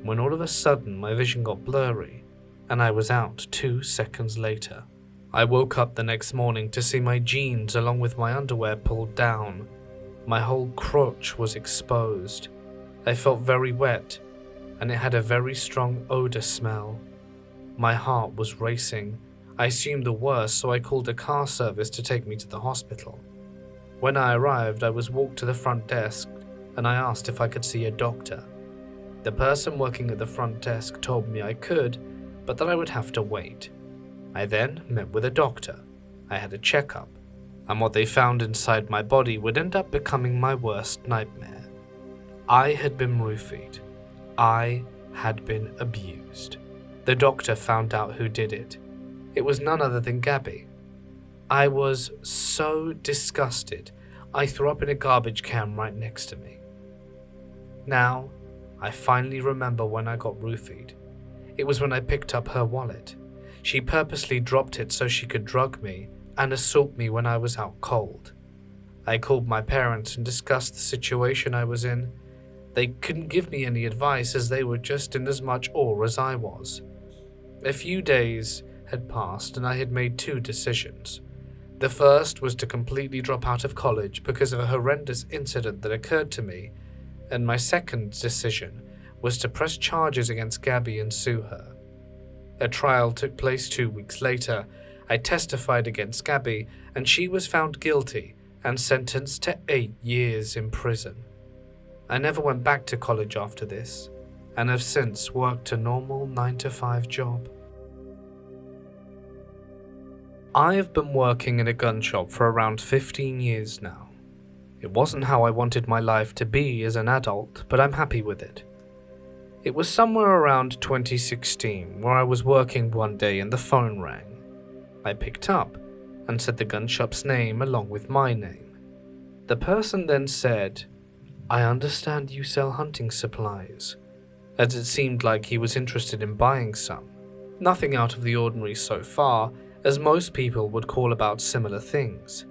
[SPEAKER 1] when all of a sudden my vision got blurry and I was out 2 seconds later. I woke up the next morning to see my jeans along with my underwear pulled down. My whole crotch was exposed. I felt very wet and it had a very strong odor smell. My heart was racing. I assumed the worst, so I called a car service to take me to the hospital. When I arrived, I was walked to the front desk and I asked if I could see a doctor. The person working at the front desk told me I could, but that I would have to wait. I then met with a doctor. I had a checkup, and what they found inside my body would end up becoming my worst nightmare. I had been roofied. I had been abused. The doctor found out who did it. It was none other than Gabby. I was so disgusted, I threw up in a garbage can right next to me. Now, I finally remember when I got roofied. It was when I picked up her wallet. She purposely dropped it so she could drug me and assault me when I was out cold. I called my parents and discussed the situation I was in. They couldn't give me any advice as they were just in as much awe as I was. A few days had passed and I had made 2 decisions. The first was to completely drop out of college because of a horrendous incident that occurred to me, and my second decision was to press charges against Gabby and sue her. A trial took place 2 weeks later. I testified against Gabby and she was found guilty and sentenced to 8 years in prison. I never went back to college after this and have since worked a normal 9-to-5 job. I have been working in a gun shop for around 15 years now. It wasn't how I wanted my life to be as an adult, but I'm happy with it. It was somewhere around 2016 where I was working one day and the phone rang. I picked up and said the gun shop's name along with my name. The person then said, "I understand you sell hunting supplies," as it seemed like he was interested in buying some. Nothing out of the ordinary so far, as most people would call about similar things.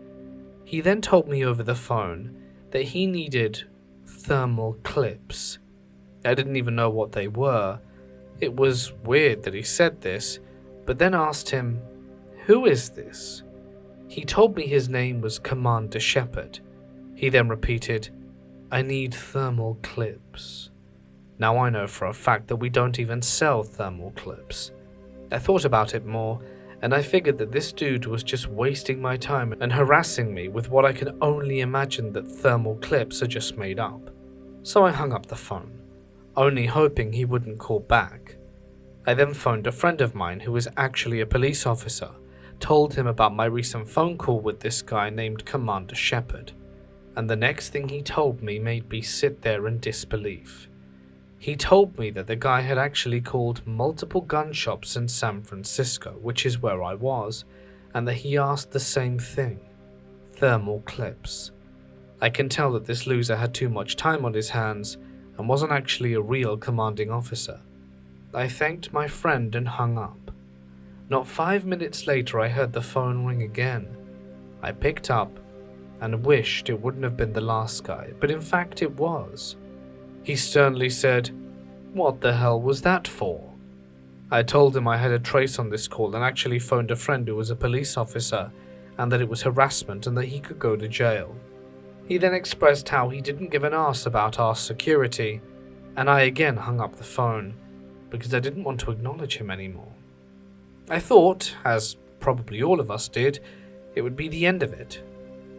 [SPEAKER 1] He then told me over the phone that he needed thermal clips. I didn't even know what they were. It was weird that he said this, but then asked him, "Who is this?" He told me his name was Commander Shepard. He then repeated, "I need thermal clips." Now I know for a fact that we don't even sell thermal clips. I thought about it more, and I figured that this dude was just wasting my time and harassing me with what I can only imagine that thermal clips are just made up. So I hung up the phone, only hoping he wouldn't call back. I then phoned a friend of mine who was actually a police officer, told him about my recent phone call with this guy named Commander Shepard, and the next thing he told me made me sit there in disbelief. He told me that the guy had actually called multiple gun shops in San Francisco, which is where I was, and that he asked the same thing, thermal clips. I can tell that this loser had too much time on his hands and wasn't actually a real commanding officer. I thanked my friend and hung up. Not 5 minutes later I heard the phone ring again. I picked up and wished it wouldn't have been the last guy, but in fact it was. He sternly said, "What the hell was that for?" I told him I had a trace on this call and actually phoned a friend who was a police officer and that it was harassment and that he could go to jail. He then expressed how he didn't give an arse about our security, and I again hung up the phone because I didn't want to acknowledge him anymore. I thought, as probably all of us did, it would be the end of it.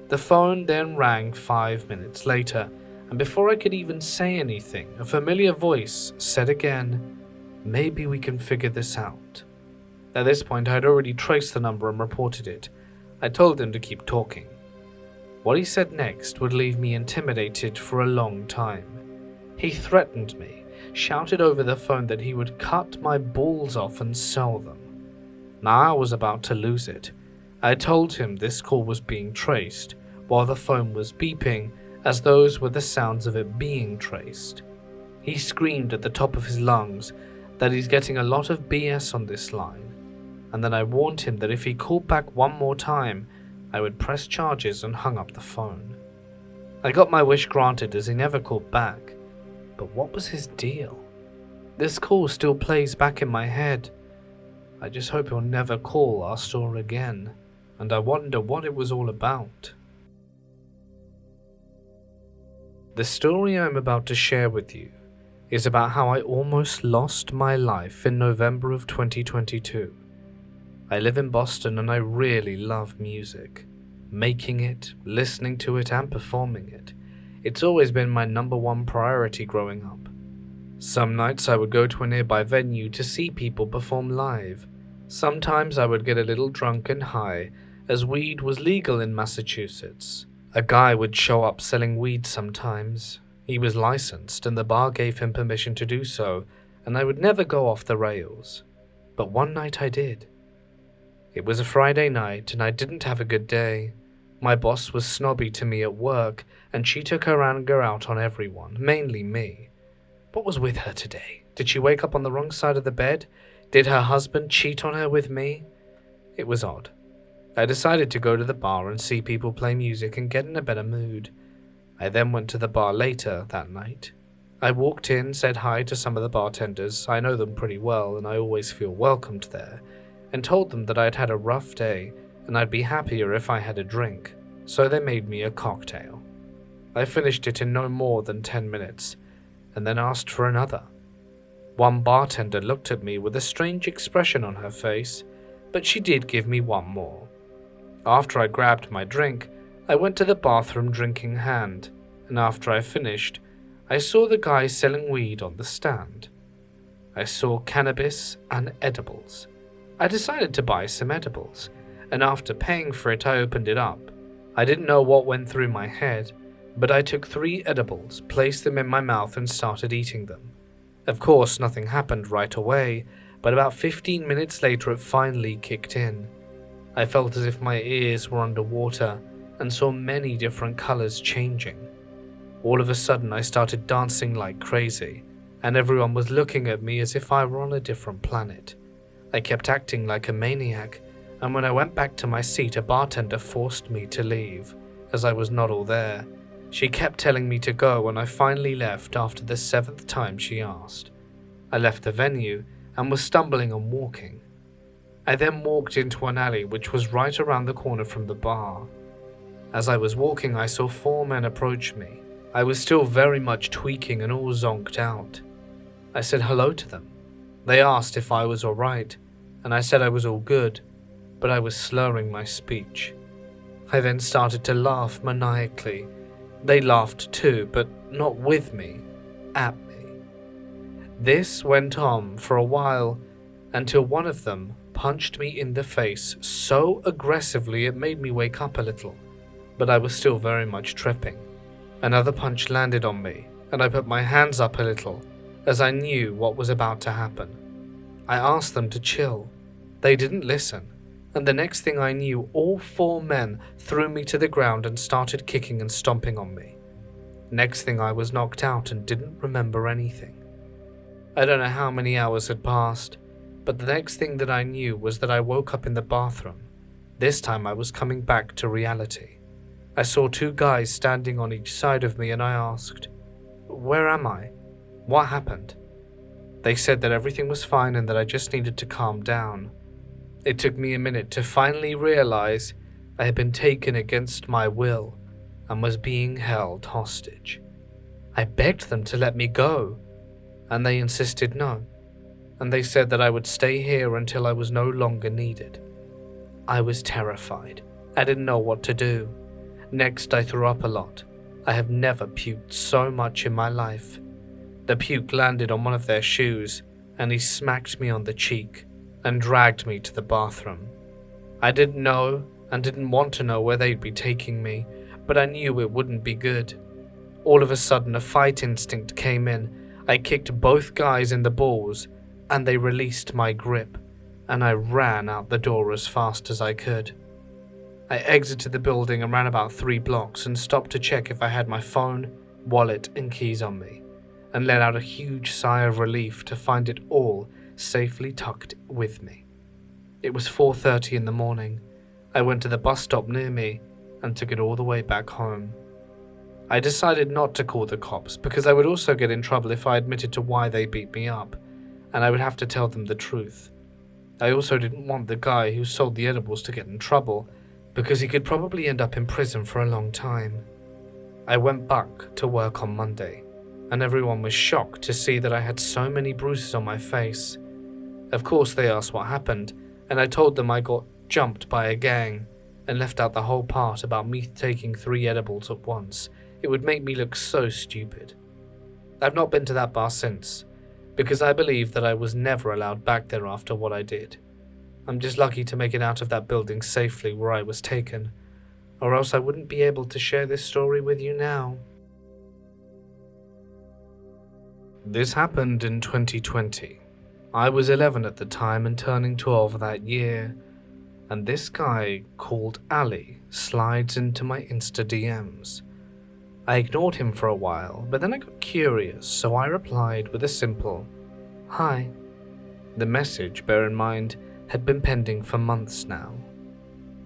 [SPEAKER 1] The phone then rang 5 minutes later, and before I could even say anything, a familiar voice said again, "Maybe we can figure this out." At this point, I had already traced the number and reported it. I told him to keep talking. What he said next would leave me intimidated for a long time. He threatened me, shouted over the phone that he would cut my balls off and sell them. Now I was about to lose it. I told him this call was being traced, while the phone was beeping, as those were the sounds of it being traced. He screamed at the top of his lungs that he's getting a lot of BS on this line, and then I warned him that if he called back one more time, I would press charges and hung up the phone. I got my wish granted as he never called back, but what was his deal? This call still plays back in my head. I just hope he'll never call our store again, and I wonder what it was all about. The story I'm about to share with you is about how I almost lost my life in November of 2022. I live in Boston and I really love music. Making it, listening to it and performing it. It's always been my #1 priority growing up. Some nights I would go to a nearby venue to see people perform live. Sometimes I would get a little drunk and high, as weed was legal in Massachusetts. A guy would show up selling weed sometimes. He was licensed and the bar gave him permission to do so, and I would never go off the rails. But one night I did. It was a Friday night and I didn't have a good day. My boss was snobby to me at work and she took her anger out on everyone, mainly me. What was with her today? Did she wake up on the wrong side of the bed? Did her husband cheat on her with me? It was odd. I decided to go to the bar and see people play music and get in a better mood. I then went to the bar later that night. I walked in, said hi to some of the bartenders, I know them pretty well and I always feel welcomed there, and told them that I'd had a rough day and I'd be happier if I had a drink, so they made me a cocktail. I finished it in no more than 10 minutes, and then asked for another. One bartender looked at me with a strange expression on her face, but she did give me one more. After I grabbed my drink, I went to the bathroom drinking hand, and after I finished, I saw the guy selling weed on the stand. I saw cannabis and edibles. I decided to buy some edibles, and after paying for it I opened it up. I didn't know what went through my head, but I took 3 edibles, placed them in my mouth and started eating them. Of course, nothing happened right away, but about 15 minutes later it finally kicked in. I felt as if my ears were underwater and saw many different colors changing. All of a sudden I started dancing like crazy, and everyone was looking at me as if I were on a different planet. I kept acting like a maniac, and when I went back to my seat a bartender forced me to leave, as I was not all there. She kept telling me to go and I finally left after the 7th time she asked. I left the venue and was stumbling and walking. I then walked into an alley which was right around the corner from the bar. As I was walking I saw 4 men approach me. I was still very much tweaking and all zonked out. I said hello to them. They asked if I was alright, and I said I was all good, but I was slurring my speech. I then started to laugh maniacally. They laughed too, but not with me, at me. This went on for a while until one of them punched me in the face so aggressively it made me wake up a little, but I was still very much tripping. Another punch landed on me and I put my hands up a little as I knew what was about to happen. I asked them to chill. They didn't listen, and the next thing I knew, all 4 men threw me to the ground and started kicking and stomping on me. Next thing I was knocked out and didn't remember anything. I don't know how many hours had passed, but the next thing that I knew was that I woke up in the bathroom. This time I was coming back to reality. I saw 2 guys standing on each side of me and I asked, "Where am I? What happened?" They said that everything was fine and that I just needed to calm down. It took me a minute to finally realize I had been taken against my will and was being held hostage. I begged them to let me go, and they insisted no, and they said that I would stay here until I was no longer needed. I was terrified. I didn't know what to do. Next, I threw up a lot. I have never puked so much in my life. The puke landed on one of their shoes, and he smacked me on the cheek and dragged me to the bathroom. I didn't know and didn't want to know where they'd be taking me, but I knew it wouldn't be good. All of a sudden, a fight instinct came in. I kicked both guys in the balls, and they released my grip, and I ran out the door as fast as I could. I exited the building and ran about 3 blocks and stopped to check if I had my phone, wallet, and keys on me, and let out a huge sigh of relief to find it all safely tucked with me. It was 4:30 in the morning. I went to the bus stop near me and took it all the way back home. I decided not to call the cops because I would also get in trouble if I admitted to why they beat me up, and I would have to tell them the truth. I also didn't want the guy who sold the edibles to get in trouble because he could probably end up in prison for a long time. I went back to work on Monday, and everyone was shocked to see that I had so many bruises on my face. Of course, they asked what happened, and I told them I got jumped by a gang and left out the whole part about me taking 3 edibles at once. It would make me look so stupid. I've not been to that bar since, because I believe that I was never allowed back there after what I did. I'm just lucky to make it out of that building safely where I was taken, or else I wouldn't be able to share this story with you now. This happened in 2020. I was 11 at the time and turning 12 that year, and this guy called Ali slides into my Insta DMs. I ignored him for a while, but then I got curious, so I replied with a simple, "Hi." The message, bear in mind, had been pending for months now.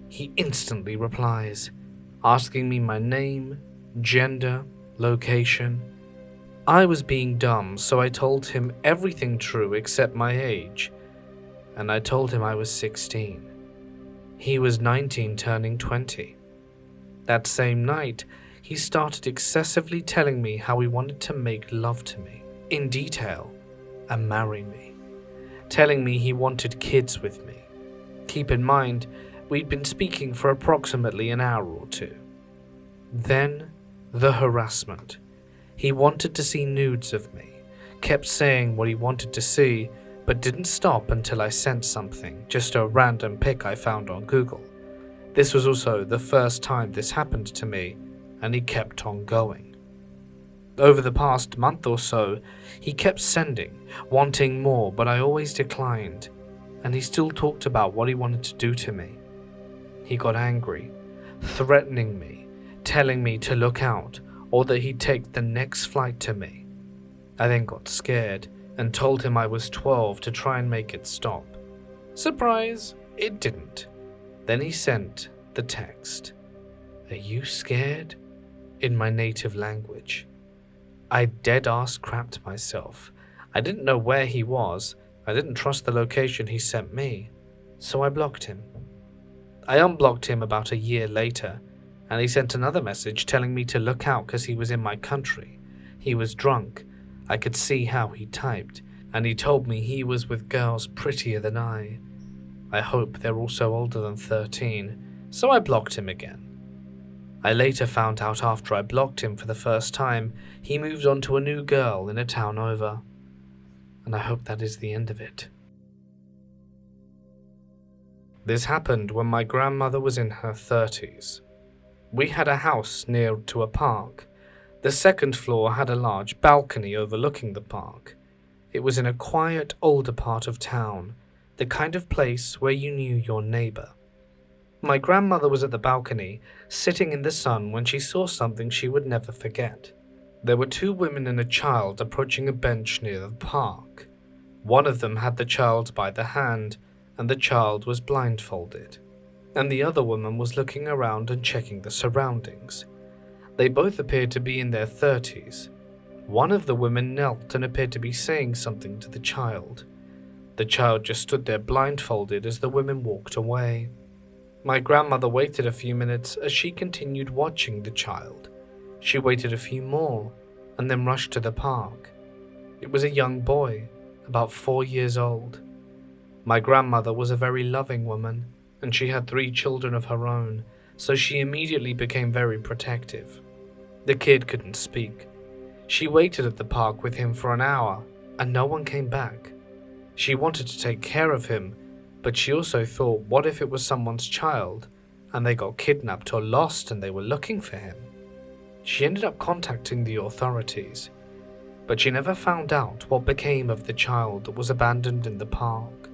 [SPEAKER 1] He instantly replies, asking me my name, gender, location. I was being dumb, so I told him everything true except my age, and I told him I was 16. He was 19 turning 20. That same night, he started excessively telling me how he wanted to make love to me, in detail, and marry me. Telling me he wanted kids with me. Keep in mind, we'd been speaking for approximately an hour or 2. Then, the harassment. He wanted to see nudes of me, kept saying what he wanted to see, but didn't stop until I sent something, just a random pic I found on Google. This was also the first time this happened to me, and he kept on going. Over the past month or so, he kept sending, wanting more, but I always declined, and he still talked about what he wanted to do to me. He got angry, threatening me, telling me to look out, or that he'd take the next flight to me. I then got scared and told him I was 12 to try and make it stop. Surprise, it didn't. Then he sent the text, "Are you scared?" in my native language. I dead-ass crapped myself. I didn't know where he was. I didn't trust the location he sent me, so I blocked him. I unblocked him about a year later, and he sent another message telling me to look out because he was in my country. He was drunk. I could see how he typed, and he told me he was with girls prettier than I. I hope they're also older than 13, so I blocked him again. I later found out after I blocked him for the first time, he moved on to a new girl in a town over. And I hope that is the end of it. This happened when my grandmother was in her 30s. We had a house near to a park. The second floor had a large balcony overlooking the park. It was in a quiet, older part of town, the kind of place where you knew your neighbor. My grandmother was at the balcony, sitting in the sun when she saw something she would never forget. There were 2 women and a child approaching a bench near the park. One of them had the child by the hand, and the child was blindfolded, and the other woman was looking around and checking the surroundings. They both appeared to be in their 30s. One of the women knelt and appeared to be saying something to the child. The child just stood there blindfolded as the women walked away. My grandmother waited a few minutes as she continued watching the child. She waited a few more and then rushed to the park. It was a young boy, about 4 years old. My grandmother was a very loving woman, and she had 3 children of her own, so she immediately became very protective. The kid couldn't speak. She waited at the park with him for an hour, and no one came back. She wanted to take care of him, but she also thought, what if it was someone's child, and they got kidnapped or lost and they were looking for him. She ended up contacting the authorities, but she never found out what became of the child that was abandoned in the park,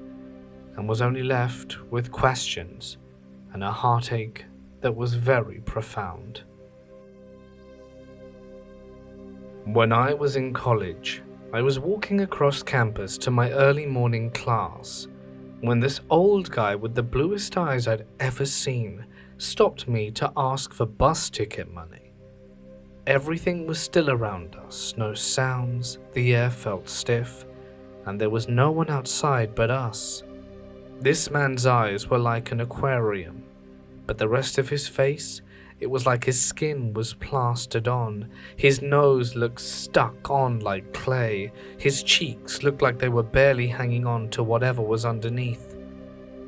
[SPEAKER 1] and was only left with questions and a heartache that was very profound. When I was in college, I was walking across campus to my early morning class when this old guy with the bluest eyes I'd ever seen stopped me to ask for bus ticket money. Everything was still around us, no sounds, the air felt stiff, and there was no one outside but us. This man's eyes were like an aquarium, but the rest of his face, it was like his skin was plastered on. His nose looked stuck on like clay. His cheeks looked like they were barely hanging on to whatever was underneath.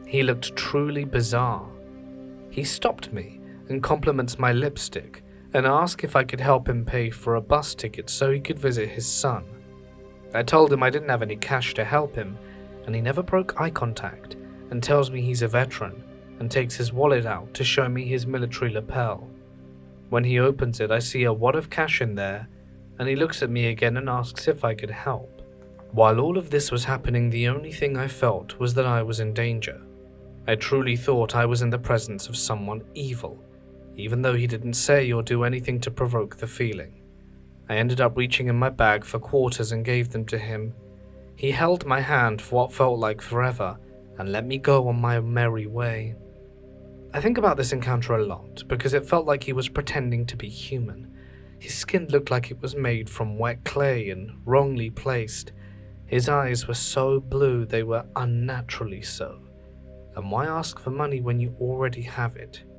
[SPEAKER 1] He looked truly bizarre. He stopped me and compliments my lipstick and asked if I could help him pay for a bus ticket so he could visit his son. I told him I didn't have any cash to help him, and he never broke eye contact and tells me he's a veteran and takes his wallet out to show me his military lapel. When he opens it, I see a wad of cash in there, and he looks at me again and asks if I could help. While all of this was happening, the only thing I felt was that I was in danger. I truly thought I was in the presence of someone evil, even though he didn't say or do anything to provoke the feeling. I ended up reaching in my bag for quarters and gave them to him. He held my hand for what felt like forever and let me go on my merry way. I think about this encounter a lot because it felt like he was pretending to be human. His skin looked like it was made from wet clay and wrongly placed. His eyes were so blue they were unnaturally so. And why ask for money when you already have it?